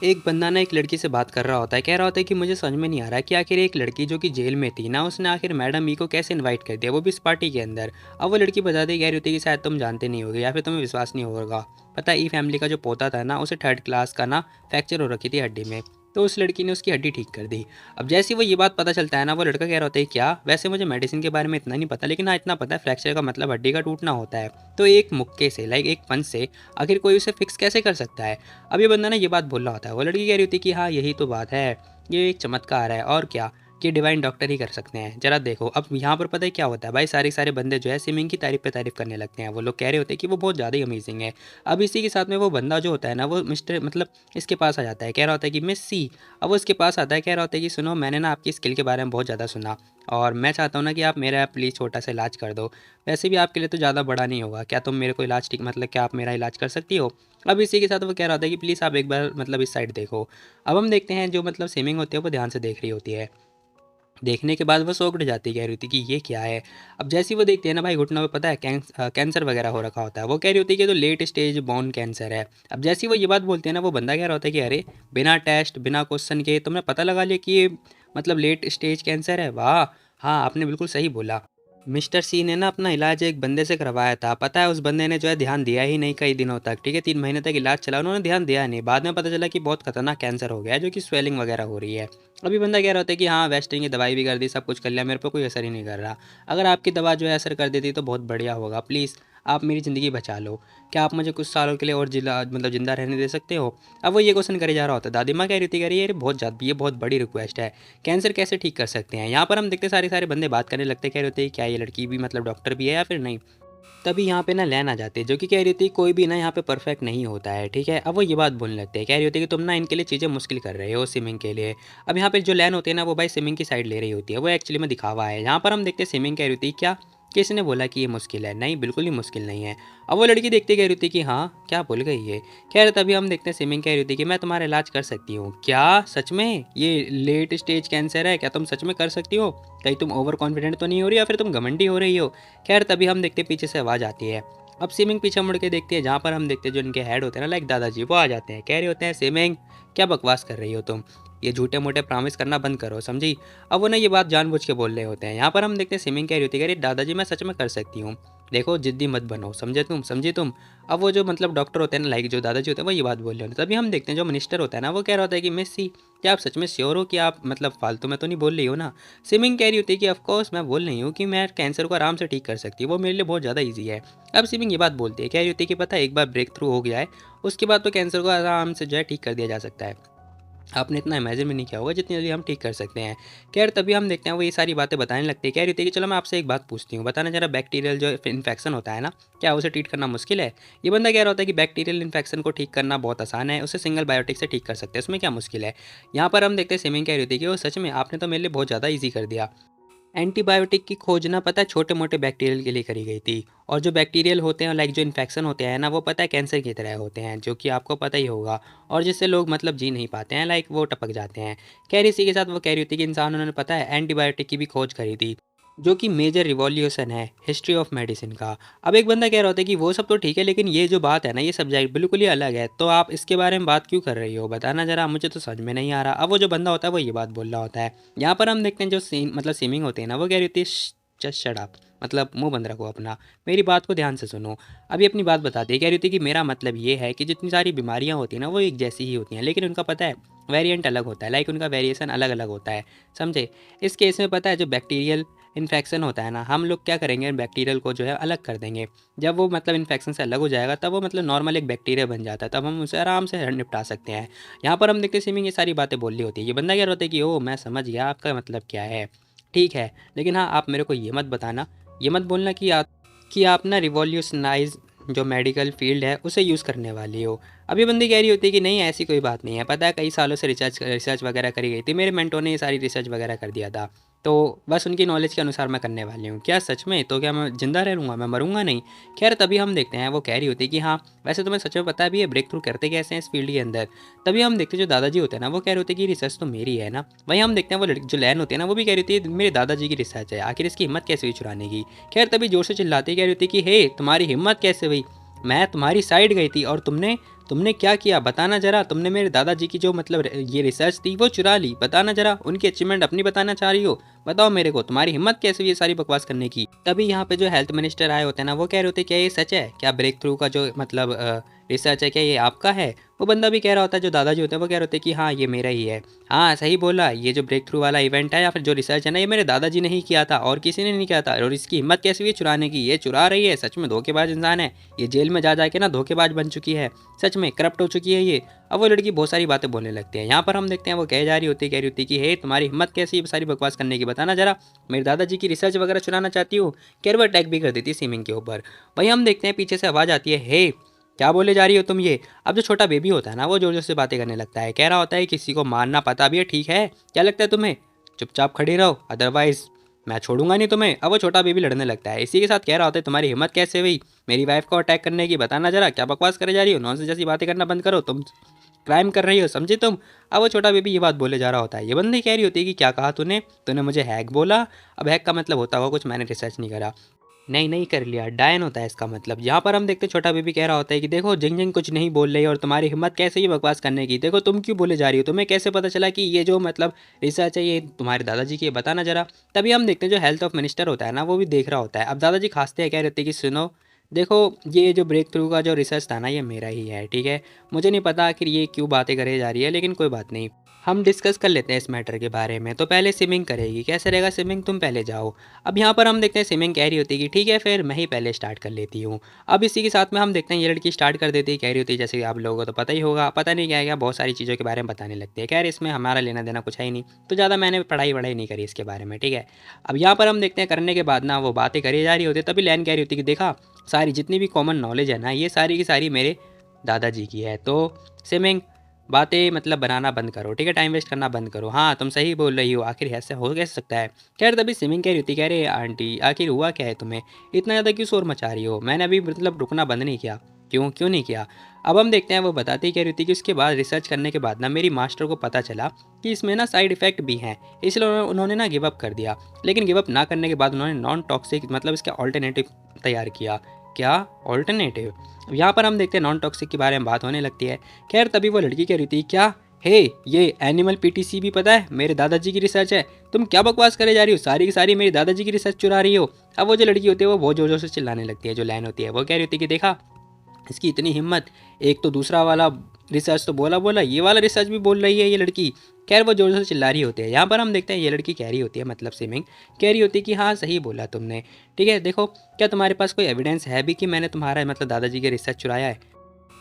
एक बंदा ना एक लड़की से बात कर रहा होता है, कह रहा होता है कि मुझे समझ में नहीं आ रहा कि आखिर एक लड़की जो कि जेल में थी ना, उसने आखिर मैडम ई को कैसे इनवाइट कर दिया, वो भी इस पार्टी के अंदर। अब वो लड़की बताती कह रही होती है कि शायद तुम जानते नहीं होगे या फिर तुम्हें विश्वास नहीं होगा, पता है ई फैमिली का जो पोता था ना उसे 3rd क्लास का ना फ्रैक्चर हो रखी थी हड्डी में, तो उस लड़की ने उसकी हड्डी ठीक कर दी। अब जैसे ही वो ये बात पता चलता है ना, वो लड़का कह रहा होता है क्या, वैसे मुझे मेडिसिन के बारे में इतना नहीं पता, लेकिन हाँ इतना पता है फ्रैक्चर का मतलब हड्डी का टूटना होता है, तो एक मुक्के से लाइक एक पंच से आखिर कोई उसे फिक्स कैसे कर सकता है। अब ये बंदा ना ये बात बोल रहा होता है, वो लड़की कह रही होती है कि हाँ यही तो बात है, ये एक चमत्कार है और क्या, कि डिवाइन डॉक्टर ही कर सकते हैं, जरा देखो। अब यहाँ पर पता है क्या होता है भाई, सारे सारे बंदे जो है स्विमिंग की तारीफ पे तारीफ करने लगते हैं, वो लोग कह रहे होते हैं कि वो बहुत ज़्यादा ही अमेजिंग है। अब इसी के साथ में वो बंदा जो होता है ना वो मिस्टर मतलब इसके पास आ जाता है, कह रहा होता है कि मिस सी। अब वो इसके पास आता है, कह रहा होता है कि सुनो मैंने ना आपकी स्किल के बारे में बहुत ज़्यादा सुना और मैं चाहता हूँ ना कि आप मेरा प्लीज़ छोटा सा इलाज कर दो, वैसे भी आपके लिए तो ज़्यादा बड़ा नहीं होगा, क्या तुम मेरे को इलाज ठीक मतलब क्या आप मेरा इलाज कर सकती हो। अब इसी के साथ वो कह रहा होता है कि प्लीज़ आप एक बार मतलब इस साइड देखो। अब हम देखते हैं जो मतलब स्विमिंग होती है वो ध्यान से देख रही होती है, देखने के बाद वो शॉक्ड हो जाती है, कह रही थी कि ये क्या है। अब जैसे ही वो देखती है ना भाई घुटनों पे पता है कैंसर वगैरह हो रखा होता है, वो कह रही होती है कि तो लेट स्टेज बोन कैंसर है। अब जैसे ही वो ये बात बोलती है ना, वो बंदा कह रहा होता है कि अरे बिना टेस्ट बिना क्वेश्चन के तुमने पता लगा लिया कि ये मतलब लेट स्टेज कैंसर है, वाह। हाँ आपने बिल्कुल सही बोला। मिस्टर सी ने ना अपना इलाज एक बंदे से करवाया था, पता है उस बंदे ने जो है ध्यान दिया ही नहीं कई दिनों तक, ठीक है 3 महीने तक इलाज चला, उन्होंने ध्यान दिया नहीं, बाद में पता चला कि बहुत खतरनाक कैंसर हो गया है जो कि स्वेलिंग वगैरह हो रही है। अभी बंदा कह रहा होता है कि हाँ वेस्टिंग की दवाई भी कर दी, सब कुछ कर लिया, मेरे पे कोई असर ही नहीं कर रहा, अगर आपकी दवा जो है असर कर देती तो बहुत बढ़िया होगा, प्लीज़ आप मेरी ज़िंदगी बचा लो, क्या आप मुझे कुछ सालों के लिए और जिला मतलब ज़िंदा रहने दे सकते हो। अब वो ये क्वेश्चन करे जा रहा होता है, दादी माँ कह रही थी कह रही है ये बहुत बड़ी रिक्वेस्ट है, कैंसर कैसे ठीक कर सकते हैं। यहाँ पर हम देखते सारे सारे बंदे बात करने लगते, कह रहे होते हैं क्या ये लड़की भी मतलब डॉक्टर भी है या फिर नहीं। तभी यहाँ पे ना लैन आ जाती है जो कि कह रही थी कोई भी ना यहाँ पे परफेक्ट नहीं होता है, ठीक है। अब वो ये बात बोलने लगते हैं, कह रही होती है कि तुम ना इनके लिए चीज़ें मुश्किल कर रहे हो स्विमिंग के लिए। अब यहाँ पे जो लैन होती है ना वो भाई स्विमिंग की साइड ले रही होती है, वो एक्चुअली में दिखावा है। यहाँ पर हम देखते हैं स्विमिंग कह रही थी क्या, किसने बोला कि ये मुश्किल है, नहीं बिल्कुल ही मुश्किल नहीं है। अब वो लड़की देखते कह रही थी कि हाँ क्या भूल गई ये। खैर तभी हम देखते हैं स्विमिंग कह रही थी कि मैं तुम्हारा इलाज कर सकती हूँ, क्या सच में, ये लेट स्टेज कैंसर है, क्या तुम सच में कर सकती हो, कहीं तुम ओवर कॉन्फिडेंट तो नहीं हो रही या फिर तुम घमंडी हो रही हो। खैर तभी हम देखते पीछे से आवाज़ आती है। अब स्विमिंग पीछे मुड़ के देखती है, जहाँ पर हम देखते हैं जो इनके हेड होते हैं ना लाइक दादाजी, वो आ जाते हैं, कह रहे होते हैं स्विमिंग क्या बकवास कर रही हो तुम, ये झूठे मोटे प्रॉमिस करना बंद करो, समझी। अब वो ना ये बात जानबूझ के बोल रहे होते हैं। यहाँ पर हम देखते हैं सिमिंग कह रही होती है, अरे दादाजी मैं सच में कर सकती हूँ, देखो जिद्दी मत बनो, समझे तुम, समझी तुम। अब वो जो मतलब डॉक्टर होते हैं ना, लाइक जो दादाजी होते हैं, वो ये बात बोल रहे होते हैं। तभी हम देखते हैं जो मिनिस्टर होता है ना, वो कह रहा होता है कि मिस सी, क्या आप सच में श्योर हो कि आप मतलब फालतू में तो नहीं बोल रही हो ना। सिमिंग कह रही होती है कि ऑफकोर्स मैं बोल रही हूँ कि मैं कैंसर को आराम से ठीक कर सकती हूँ, वो मेरे लिए बहुत ज़्यादा ईजी है। अब सिमिंग ये बात बोलती है, कह रही होती है कि पता है एक बार ब्रेक थ्रू हो गया है, उसके बाद तो कैंसर को आराम से जो है ठीक कर दिया जा सकता है। आपने इतना इमेजिन भी नहीं किया होगा जितनी जल्दी हम ठीक कर सकते हैं। खैर तभी हम देखते हैं वो ये सारी बातें बताने लगती है, कह रही होती है कि चलो मैं आपसे एक बात पूछती हूँ, बताना जरा बैक्टीरियल जो इन्फेक्शन होता है ना, क्या उसे ट्रीट करना मुश्किल है। ये बंदा कह रहा होता है कि बैक्टीरियल इन्फेक्शन को ठीक करना बहुत आसान है, उसे सिंगल बायोटिक से ठीक कर सकते हैं, उसमें क्या मुश्किल है। यहाँ पर हम देखते हैं सिमिंग कह रही होती है कि वो सच में आपने तो मेरे लिए बहुत ज़्यादा ईजी कर दिया। एंटीबायोटिक की खोज ना पता है छोटे मोटे बैक्टीरियल के लिए करी गई थी, और जो बैक्टीरियल होते हैं लाइक जो इन्फेक्शन होते हैं ना, वो पता है कैंसर की तरह होते हैं, जो कि आपको पता ही होगा, और जिससे लोग मतलब जी नहीं पाते हैं, लाइक वो टपक जाते हैं। खैर इसी के साथ वो कह रही थी कि इंसान उन्होंने पता है एंटीबायोटिक की भी खोज करी थी, जो कि मेजर रिवॉल्यूशन है हिस्ट्री ऑफ मेडिसिन का। अब एक बंदा कह रहा होता है कि वो सब तो ठीक है, लेकिन ये जो बात है ना, ये सब्जेक्ट बिल्कुल ही अलग है, तो आप इसके बारे में बात क्यों कर रही हो, बताना जरा, मुझे तो समझ में नहीं आ रहा। अब वो जो बंदा होता है वो ये बात बोल रहा होता है। यहाँ पर हम देखते हैं जो मतलब सीमिंग होती है ना, वो कह रही होती है जस्ट शट अप, मतलब मुंह बंद रखो अपना, मेरी बात को ध्यान से सुनो। अभी अपनी बात बताती है, कह रही थी कि मेरा मतलब ये है कि जितनी सारी बीमारियां होती हैं ना, वो एक जैसी ही होती हैं, लेकिन उनका पता है वेरिएंट अलग होता है, लाइक उनका वेरिएशन अलग अलग होता है, समझे। इस केस में पता है जो बैक्टीरियल इन्फेक्शन होता है ना, हम लोग क्या करेंगे, बैक्टीरियल को जो है अलग कर देंगे। जब वो मतलब इन्फेक्शन से अलग हो जाएगा, तब वो मतलब नॉर्मल एक बैक्टीरिया बन जाता है, तब हम उसे आराम से निपटा सकते हैं। यहाँ पर हम देखते हैं सिमिंग ये सारी बातें बोल रही होती है। ये बंदा कह रहा होता है कि ओ मैं समझ गया आपका मतलब क्या है, ठीक है, लेकिन हाँ आप मेरे को ये मत बताना, ये मत बोलना कि आप ना रिवॉल्यूशनाइज जो मेडिकल फील्ड है उसे यूज़ करने वाली हो। अभी बंदी कह रही होती है कि नहीं ऐसी कोई बात नहीं है, पता है कई सालों से रिसर्च रिसर्च वगैरह करी गई थी, मेरे मेंटोर ने ये सारी रिसर्च वगैरह कर दिया था, तो बस उनकी नॉलेज के अनुसार मैं करने वाली हूँ। क्या सच में, तो क्या मैं जिंदा रह लूँगा, मैं मरूंगा नहीं। खैर तभी हम देखते हैं वो कह रही होती है कि हाँ वैसे तुम्हें सच में पता भी है ब्रेक थ्रू करते कैसे हैं इस फील्ड के अंदर। तभी हम देखते हैं जो दादाजी होते हैं ना, वो कह रहे होते हैं कि रिसर्च तो मेरी है ना। वहीं हम देखते हैं वो जो लैन होती है ना, वो भी कह रही होती है मेरे दादाजी की रिसर्च है, आखिर इसकी हिम्मत कैसे हुई चुराने की। खैर तभी जोर से चिल्लाती कह रही होती है कि हे तुम्हारी हिम्मत कैसे हुई, मैं तुम्हारी साइड गई थी और तुमने तुमने क्या किया, बताना जरा, तुमने मेरे दादाजी की जो मतलब ये रिसर्च थी वो चुरा ली, बताना जरा, उनकी अचीवमेंट अपनी बताना चाह रही हो, बताओ मेरे को तुम्हारी हिम्मत कैसे हुई ये सारी बकवास करने की। तभी यहाँ पे जो हेल्थ मिनिस्टर आए होते हैं ना, वो कह रहे होते क्या ये सच है, क्या ब्रेक थ्रू का जो मतलब रिसर्च है क्या ये आपका है। वो बंदा भी कह रहा होता है, जो दादाजी होते हैं वो कह रहे होते हैं कि हाँ ये मेरा ही है, हाँ सही बोला, ये जो ब्रेक थ्रू वाला इवेंट है या फिर जो रिसर्च है ना, ये मेरे दादाजी ने ही किया था और किसी ने नहीं किया था, और इसकी हिम्मत कैसे हुई चुराने की, ये चुरा रही है, सच में धोखेबाज इंसान है, ये जेल में जा के ना धोखेबाज बन चुकी है, सच में करप्ट हो चुकी है ये। अब वो लड़की बहुत सारी बातें बोलने लगती है। यहाँ पर हम देखते हैं वो कह जा रही होती है, कह रही होती है कि हे तुम्हारी हिम्मत कैसी है सारी बकवास करने की, बताना जरा, मेरे दादाजी की रिसर्च वगैरह चुराना चाहती हो। कैर वो अटैक भी कर देती है सीमिंग के ऊपर। वहीं हम देखते हैं पीछे से आवाज़ आती है, हे क्या बोले जा रही हो तुम ये। अब जो छोटा बेबी होता है ना, वो जोर जोर से बातें करने लगता है, कह रहा होता है किसी को मारना पता भी है, ठीक है, क्या लगता है तुम्हें, चुपचाप खड़ी रहो अदरवाइज मैं छोड़ूंगा नहीं तुम्हें। अब वो छोटा बेबी लड़ने लगता है, इसी के साथ कह रहा होता है तुम्हारी हिम्मत कैसे हुई मेरी वाइफ को अटैक करने की, बताना जरा, क्या बकवास करे जा रही हो, नॉनसेंस जैसी बातें करना बंद करो, तुम क्राइम कर रही हो, समझी तुम। अब वो छोटा बेबी ये बात बोले जा रहा होता है। ये बंदी कह रही होती है कि क्या कहा तूने, तूने मुझे हैक बोला। अब हैक का मतलब होता होगा कुछ, मैंने रिसर्च नहीं करा। नहीं नहीं कर लिया, डायन होता है इसका मतलब। यहाँ पर हम देखते छोटा बेबी कह रहा होता है कि देखो जिंग जिंग कुछ नहीं बोल रही और तुम्हारी हिम्मत कैसे ये बकवास करने की, देखो तुम क्यों बोले जा रही हो, तुम्हें कैसे पता चला कि ये जो मतलब रिसर्च है ये तुम्हारे दादाजी की है, बताना जरा। तभी हम देखते हैं जो हेल्थ ऑफ मिनिस्टर होता है ना, वो भी देख रहा होता है। अब दादाजी खांसते हैं, कह रहे थे कि सुनो देखो ये जो ब्रेक थ्रू का जो रिसर्च था ना, ये मेरा ही है, ठीक है, मुझे नहीं पता आखिर ये क्यों बातें करे जा रही है, लेकिन कोई बात नहीं, हम डिस्कस कर लेते हैं इस मैटर के बारे में। तो पहले सिमिंग करेगी, कैसे रहेगा सिमिंग, तुम पहले जाओ। अब यहाँ पर हम देखते हैं सिमिंग कह रही होती है कि ठीक है फिर मैं ही पहले स्टार्ट कर लेती हूँ। अब इसी के साथ में हम देखते हैं ये लड़की स्टार्ट कर देती है, कह रही होती है जैसे कि आप लोगों को तो पता ही होगा, पता नहीं क्या है क्या, बहुत सारी चीज़ों के बारे में बताने लगती है। खैर इसमें हमारा लेना देना कुछ है ही नहीं, तो ज़्यादा मैंने पढ़ाई वढ़ाई नहीं करी इसके बारे में, ठीक है। अब यहाँ पर हम देखते हैं करने के बाद ना वो बातें करी जा रही होती है, तभी लैन कह रही होती है कि देखा सारी जितनी भी कॉमन नॉलेज है ना, ये सारी की सारी मेरे दादाजी की है, तो सिमिंग बातें मतलब बनाना बंद करो, ठीक है, टाइम वेस्ट करना बंद करो, हाँ तुम सही बोल रही हो, आखिर ऐसे हो कैसे सकता है। खैर तभी सिमिंग कह रही होती, कह रहे आंटी आखिर हुआ क्या है तुम्हें, इतना ज़्यादा क्यों शोर मचा रही हो, मैंने अभी मतलब रुकना बंद नहीं किया, क्यों क्यों नहीं किया। अब हम देखते हैं वो बताती कह रही थी कि उसके बाद रिसर्च करने के बाद ना मेरी मास्टर को पता चला कि इसमें ना साइड इफ़ेक्ट भी हैं, इसलिए उन्होंने ना गिव अप कर दिया। लेकिन गिव अप ना करने के बाद उन्होंने नॉन टॉक्सिक मतलब इसका ऑल्टरनेटिव तैयार किया। क्या ऑल्टरनेटिव, यहाँ पर हम देखते हैं नॉन टॉक्सिक के बारे में बात होने लगती है। खैर तभी वो लड़की कह रही थी क्या, हे, ये एनिमल पीटीसी भी पता है मेरे दादाजी की रिसर्च है। तुम क्या बकवास करे जा रही हो, सारी की सारी मेरी दादाजी की रिसर्च चुरा रही हो। अब वो जो लड़की होती है वो बहुत जोर जोर से चिल्लाने लगती है। जो लाइन होती है वो कह रही होती है कि देखा इसकी इतनी हिम्मत, एक तो दूसरा वाला रिसर्च तो बोला बोला, ये वाला रिसर्च भी बोल रही है ये लड़की। खैर वो जोर जोर से चिल्ला रही होती है। यहाँ पर हम देखते हैं ये लड़की कह रही होती है, मतलब स्विमिंग कह रही होती है कि हाँ सही बोला तुमने, ठीक है देखो क्या तुम्हारे पास कोई एविडेंस है भी कि मैंने तुम्हारा मतलब दादाजी के रिसर्च चुराया है।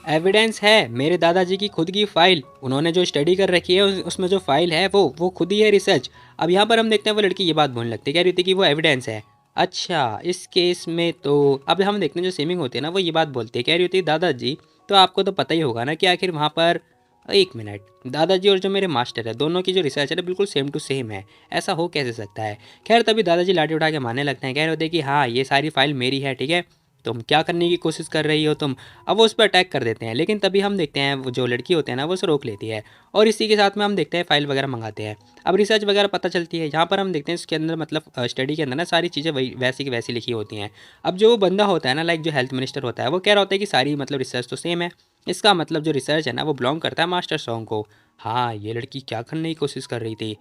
एविडेंस है, मेरे दादाजी की खुद की फाइल, उन्होंने जो स्टडी कर रखी है उसमें जो फाइल है वो खुद ही है रिसर्च। अब यहाँ पर हम देखते हैं वो लड़की ये बात बोलने लगती है, कह रही थी कि वो एविडेंस है। अच्छा इस केस में तो अब हम देखते हैं जो स्विमिंग होती है ना वो ये बात बोलती है, कह रही होती है दादाजी तो आपको तो पता ही होगा ना कि आखिर वहाँ पर, एक मिनट, दादाजी और जो मेरे मास्टर है दोनों की जो रिसर्च है ना बिल्कुल सेम टू सेम है, ऐसा हो कैसे सकता है। खैर तभी दादाजी लाठी उठा के मारने लगते हैं, कह रहे होते हैं कि हाँ ये सारी फाइल मेरी है, ठीक है तुम क्या करने की कोशिश कर रही हो तुम। अब वो उस पर अटैक कर देते हैं, लेकिन तभी हम देखते हैं वो जो लड़की होते हैं ना वो उसे रोक लेती है और इसी के साथ में हम देखते हैं फाइल वगैरह मंगाते हैं। अब रिसर्च वगैरह पता चलती है, यहाँ पर हम देखते हैं इसके अंदर मतलब स्टडी के अंदर ना सारी चीज़ें वही वैसी की वैसी लिखी होती हैं। अब जो बंदा होता है ना, लाइक जो हेल्थ मिनिस्टर होता है, वो कह रहा होता है कि सारी मतलब रिसर्च तो सेम है, इसका मतलब जो रिसर्च है ना वो बिलोंग करता है मास्टर सॉन्ग को। हाँ ये लड़की क्या करने की कोशिश कर रही थी।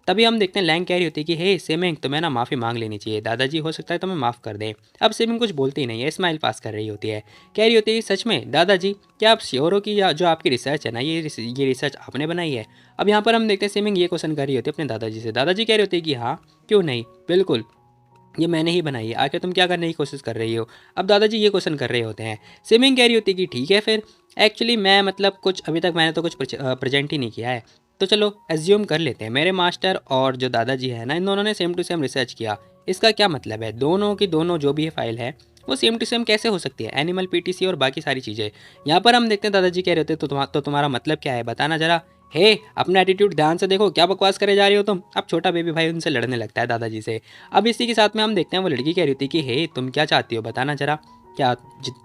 तभी हम देखते हैं लैंग कह रही होती है कि हे सेमिंग तुम्हें ना माफ़ी मांग लेनी चाहिए, दादाजी हो सकता है तुम्हें माफ़ कर दें। अब सेमिंग कुछ बोलती नहीं है, स्माइल पास कर रही होती है, कह रही होती है सच में दादाजी क्या आप श्योर हो कि जो आपकी रिसर्च है ना ये रिसर्च आपने बनाई है। अब यहाँ पर हम देखते हैं सेमिंग ये क्वेश्चन कर रही होती है अपने दादाजी से, दादाजी कह रही होती है कि हाँ क्यों नहीं बिल्कुल ये मैंने ही बनाई है, आखिर तुम क्या करने की कोशिश कर रही हो। अब दादाजी ये क्वेश्चन कर रहे होते हैं, सिमिंग कह रही होती है कि ठीक है फिर एक्चुअली मैं मतलब कुछ अभी तक मैंने तो कुछ प्रेजेंट ही नहीं किया है, तो चलो एज्यूम कर लेते हैं मेरे मास्टर और जो दादाजी है ना इन दोनों ने सेम टू सेम रिसर्च किया। इसका क्या मतलब है, दोनों की दोनों जो भी फाइल है वो सेम टू सेम कैसे हो सकती है, एनिमल पीटीसी और बाकी सारी चीज़ें। यहाँ पर हम देखते हैं दादाजी कह रहे होते तो तुम्हारा मतलब क्या है बताना जरा। हे अपना एटीट्यूड ध्यान से देखो, क्या बकवास करे जा रही हो तुम। अब छोटा बेबी भाई उनसे लड़ने लगता है दादाजी से। अब इसी के साथ में हम देखते हैं वो लड़की कह रही थी कि हे तुम क्या चाहती हो बताना जरा, क्या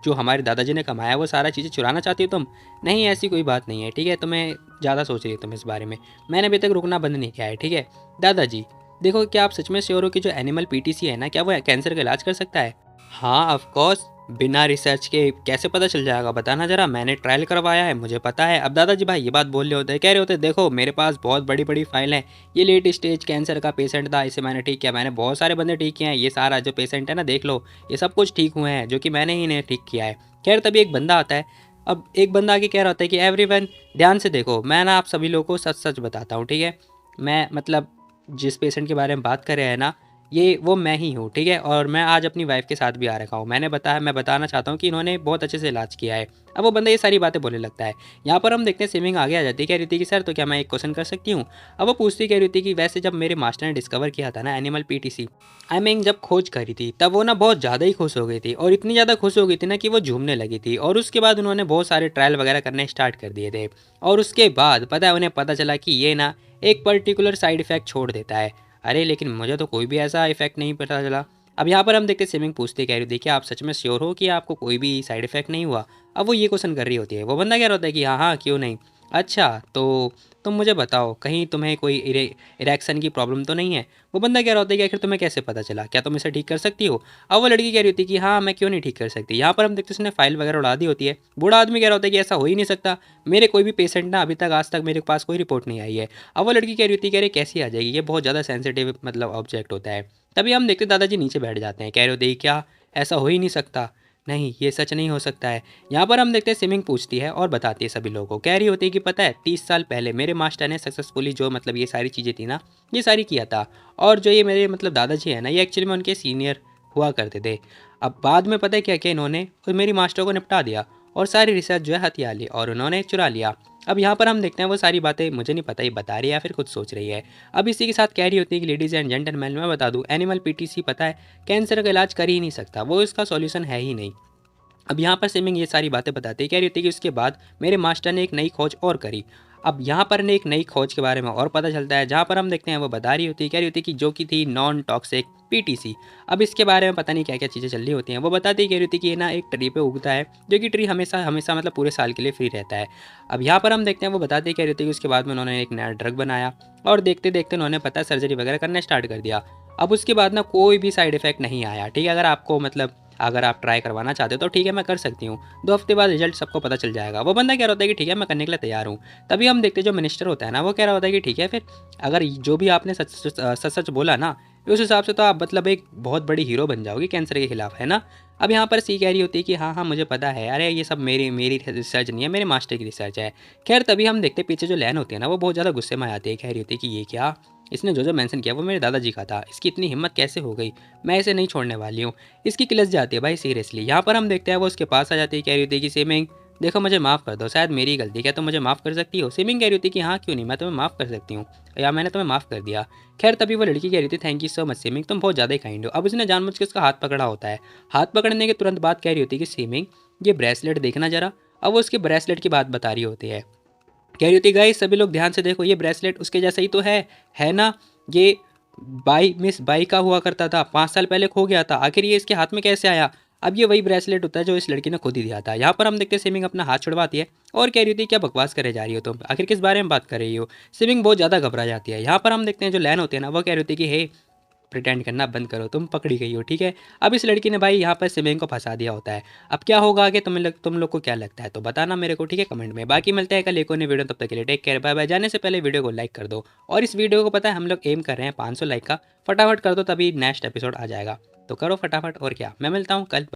जो हमारे दादाजी ने कमाया वो सारा चीज़ें चुराना चाहती हो तुम। नहीं ऐसी कोई बात नहीं है, ठीक है तुम्हें ज़्यादा सोच रही हो तुम इस बारे में, मैंने अभी तक रुकना बंद नहीं किया है, ठीक है दादाजी देखो क्या आप सच में श्योर हो कि जो एनिमल पीटीसी है ना क्या वो कैंसर का इलाज कर सकता है। हाँ ऑफ कोर्स, बिना रिसर्च के कैसे पता चल जाएगा बताना जरा, मैंने ट्रायल करवाया है मुझे पता है। अब दादाजी भाई ये बात बोल रहे होते हैं, कह रहे होते हैं देखो मेरे पास बहुत बड़ी बड़ी फाइल है, ये लेट स्टेज कैंसर का पेशेंट था इसे मैंने ठीक किया, मैंने बहुत सारे बंदे ठीक किए हैं, ये सारा जो पेशेंट है ना देख लो ये सब कुछ ठीक हुए हैं जो कि मैंने ही इन्हें ठीक किया है। खैर तभी एक बंदा आता है, अब एक बंदा आके कह रहा होता है कि एवरीवन ध्यान से देखो मैं ना आप सभी लोगों को सच सच बताता हूँ, ठीक है मैं मतलब जिस पेशेंट के बारे में बात कर रहे हैं ना ये वो मैं ही हूँ, ठीक है और मैं आज अपनी वाइफ के साथ भी आ रखा हूँ, मैं बताना चाहता हूँ कि इन्होंने बहुत अच्छे से इलाज किया है। अब वो बंदा ये सारी बातें बोलने लगता है। यहाँ पर हम देखते हैं स्विमिंग आगे आ जाती है, कह रही थी कि सर तो क्या मैं एक क्वेश्चन कर सकती हूँ। अब वो पूछती कह रही थी कि वैसे जब मेरे मास्टर ने डिस्कवर किया था ना एनिमल पीटीसी, आई मीन जब खोज करी थी तब वो ना बहुत ज़्यादा ही खुश हो गई थी और इतनी ज़्यादा खुश हो गई थी ना कि वो झूमने लगी थी और उसके बाद उन्होंने बहुत सारे ट्रायल वगैरह करने स्टार्ट कर दिए थे और उसके बाद पता है उन्हें पता चला कि ये ना एक पर्टिकुलर साइड इफेक्ट छोड़ देता है। अरे लेकिन मुझे तो कोई भी ऐसा इफेक्ट नहीं पता चला। अब यहाँ पर हम देखते स्विमिंग पूछते कह रही देखिए आप सच में श्योर हो कि आपको कोई भी साइड इफेक्ट नहीं हुआ। अब वो ये क्वेश्चन कर रही होती है, वो बंदा कह रहा होता है कि हाँ हाँ क्यों नहीं। अच्छा तो तुम मुझे बताओ कहीं तुम्हें कोई इरेक्शन की प्रॉब्लम तो नहीं है। वो बंदा कह रहा होता है कि आखिर तुम्हें कैसे पता चला, क्या तुम इसे ठीक कर सकती हो। अब वो लड़की कह रही होती है कि हाँ मैं क्यों नहीं ठीक कर सकती। यहाँ पर हम देखते उसने फाइल वगैरह उड़ा दी होती है। बूढ़ा आदमी कह रहा होता है कि ऐसा हो ही नहीं सकता, मेरे कोई भी पेशेंट ना अभी तक आज तक मेरे पास कोई रिपोर्ट नहीं आई है। अब वो लड़की कह रही होती है, कह रही कैसी आ जाएगी, ये बहुत ज़्यादा सेंसिटिव मतलब ऑब्जेक्ट होता है। तभी हम देखते दादाजी नीचे बैठ जाते हैं, कह रहे होते क्या ऐसा हो ही नहीं सकता, नहीं ये सच नहीं हो सकता है। यहाँ पर हम देखते हैं स्विमिंग पूछती है और बताती है सभी लोगों को, कह रही होती है कि पता है 30 साल पहले मेरे मास्टर ने सक्सेसफुली जो मतलब ये सारी चीज़ें थी ना ये सारी किया था और जो ये मेरे मतलब दादाजी है ना ये एक्चुअली में उनके सीनियर हुआ करते थे। अब बाद में पता है क्या क्या इन्होंने और मेरी मास्टर को निपटा दिया और सारी रिसर्च जो है हथिया ली और उन्होंने चुरा लिया। अब यहाँ पर हम देखते हैं वो सारी बातें मुझे नहीं पता ये बता रही है या फिर खुद सोच रही है। अब इसी के साथ कह रही होती है कि लेडीज़ एंड जेंटलमैन मैं बता दूं एनिमल पीटीसी पता है कैंसर का इलाज कर ही नहीं सकता, वो इसका सॉल्यूशन है ही नहीं। अब यहाँ पर सिमिंग ये सारी बातें बताती है, कह रही होती है कि उसके बाद मेरे मास्टर ने एक नई खोज और करी। अब यहाँ पर ने एक नई खोज के बारे में और पता चलता है, जहाँ पर हम देखते हैं वो बता रही होती है, कह रही होती है कि जो कि थी नॉन टॉक्सिक पीटीसी। अब इसके बारे में पता नहीं क्या क्या चीज़ें चल रही होती हैं। वो बताती है, कह रही होती है कि ये ना एक ट्री पे उगता है जो कि ट्री हमेशा हमेशा मतलब पूरे साल के लिए फ्री रहता है। अब यहाँ पर हम देखते हैं वो बताती है, कह रही होती है कि उसके बाद में उन्होंने एक नया ड्रग बनाया और देखते देखते उन्होंने सर्जरी वगैरह करना स्टार्ट कर दिया। अब उसके बाद ना कोई भी साइड इफेक्ट नहीं आया, ठीक है अगर आपको मतलब अगर आप ट्राई करवाना चाहते हो तो ठीक है, मैं कर सकती हूँ। 2 हफ्ते बाद रिजल्ट सबको पता चल जाएगा। वो बंदा कह रहा होता है कि ठीक है, मैं करने के लिए तैयार हूँ। तभी हम देखते हैं जो मिनिस्टर होता है ना, वो कह रहा होता है कि ठीक है फिर, अगर जो भी आपने सच सच बोला ना, उस हिसाब से तो आप मतलब एक बहुत बड़ी हीरो बन जाओगी कैंसर के खिलाफ, है ना। अब यहाँ पर सी कह रही होती है कि हाँ हाँ मुझे पता है, अरे ये सब मेरी मेरी रिसर्च नहीं है, मेरे मास्टर की रिसर्च है। खैर तभी हम देखते पीछे जो लैन होती है ना, वो बहुत ज़्यादा गुस्से में आती है, कह रही होती है कि ये क्या, इसने जो मेंशन किया वो मेरे दादाजी का था, इसकी इतनी हिम्मत कैसे हो गई, मैं इसे नहीं छोड़ने वाली हूँ। इसकी किलस जाती है भाई सीरियसली। यहाँ पर हम देखते हैं वो उसके पास आ जाती है, कह रही होती है कि सेमिंग देखो मुझे माफ़ कर दो, शायद मेरी गलती, क्या तुम मुझे माफ़ कर सकती हो। सेमिंग कह रही होती है कि हाँ क्यों नहीं, मैं तुम्हें माफ़ कर सकती हूँ, या मैंने तुम्हें माफ़ कर दिया। खैर तभी वो लड़की कह रही थी thank you so much seeming, तुम बहुत ज़्यादा ही काइंड हो। अब उसने जानबूझ के उसका हाथ पकड़ा होता है। हाथ पकड़ने के तुरंत बाद कह रही होती है कि सेमिंग ये ब्रेसलेट देखना जरा। अब वो उसके ब्रेसलेट की बात बता रही होती है, कह रही होती है गाइस सभी लोग ध्यान से देखो, ये ब्रेसलेट उसके जैसा ही तो है ना। ये मिस बाई का हुआ करता था, 5 साल पहले खो गया था, आखिर ये इसके हाथ में कैसे आया। अब ये वही ब्रेसलेट होता है जो इस लड़की ने खुद ही दिया था। यहाँ पर हम देखते हैं सिमिंग अपना हाथ छुड़वाती है और कह रही होती है क्या बकवास करे जा रही हो तुम, आखिर किस बारे में बात कर रही हो। सिमिंग बहुत ज़्यादा घबरा जाती है। यहाँ पर हम देखते हैं जो लैन होती है ना, वो कह रही होती है कि हे प्रिटेंड करना बंद करो, तुम पकड़ी गई हो, ठीक है। अब इस लड़की ने भाई यहाँ पर सिमिंग को फंसा दिया होता है। अब क्या होगा आगे, तुम लोग को क्या लगता है तो बताना मेरे को, ठीक है, कमेंट में। बाकी मिलते हैं कल एक और नई वीडियो, तब तक के लिए टेक केयर, बाय बाय। जाने से पहले वीडियो को लाइक कर दो, और इस वीडियो को पता है हम लोग एम कर रहे हैं 500 लाइक का, फटाफट कर दो तभी नेक्स्ट एपिसोड आ जाएगा। तो करो फटाफट, और क्या, मैं मिलता हूँ कल।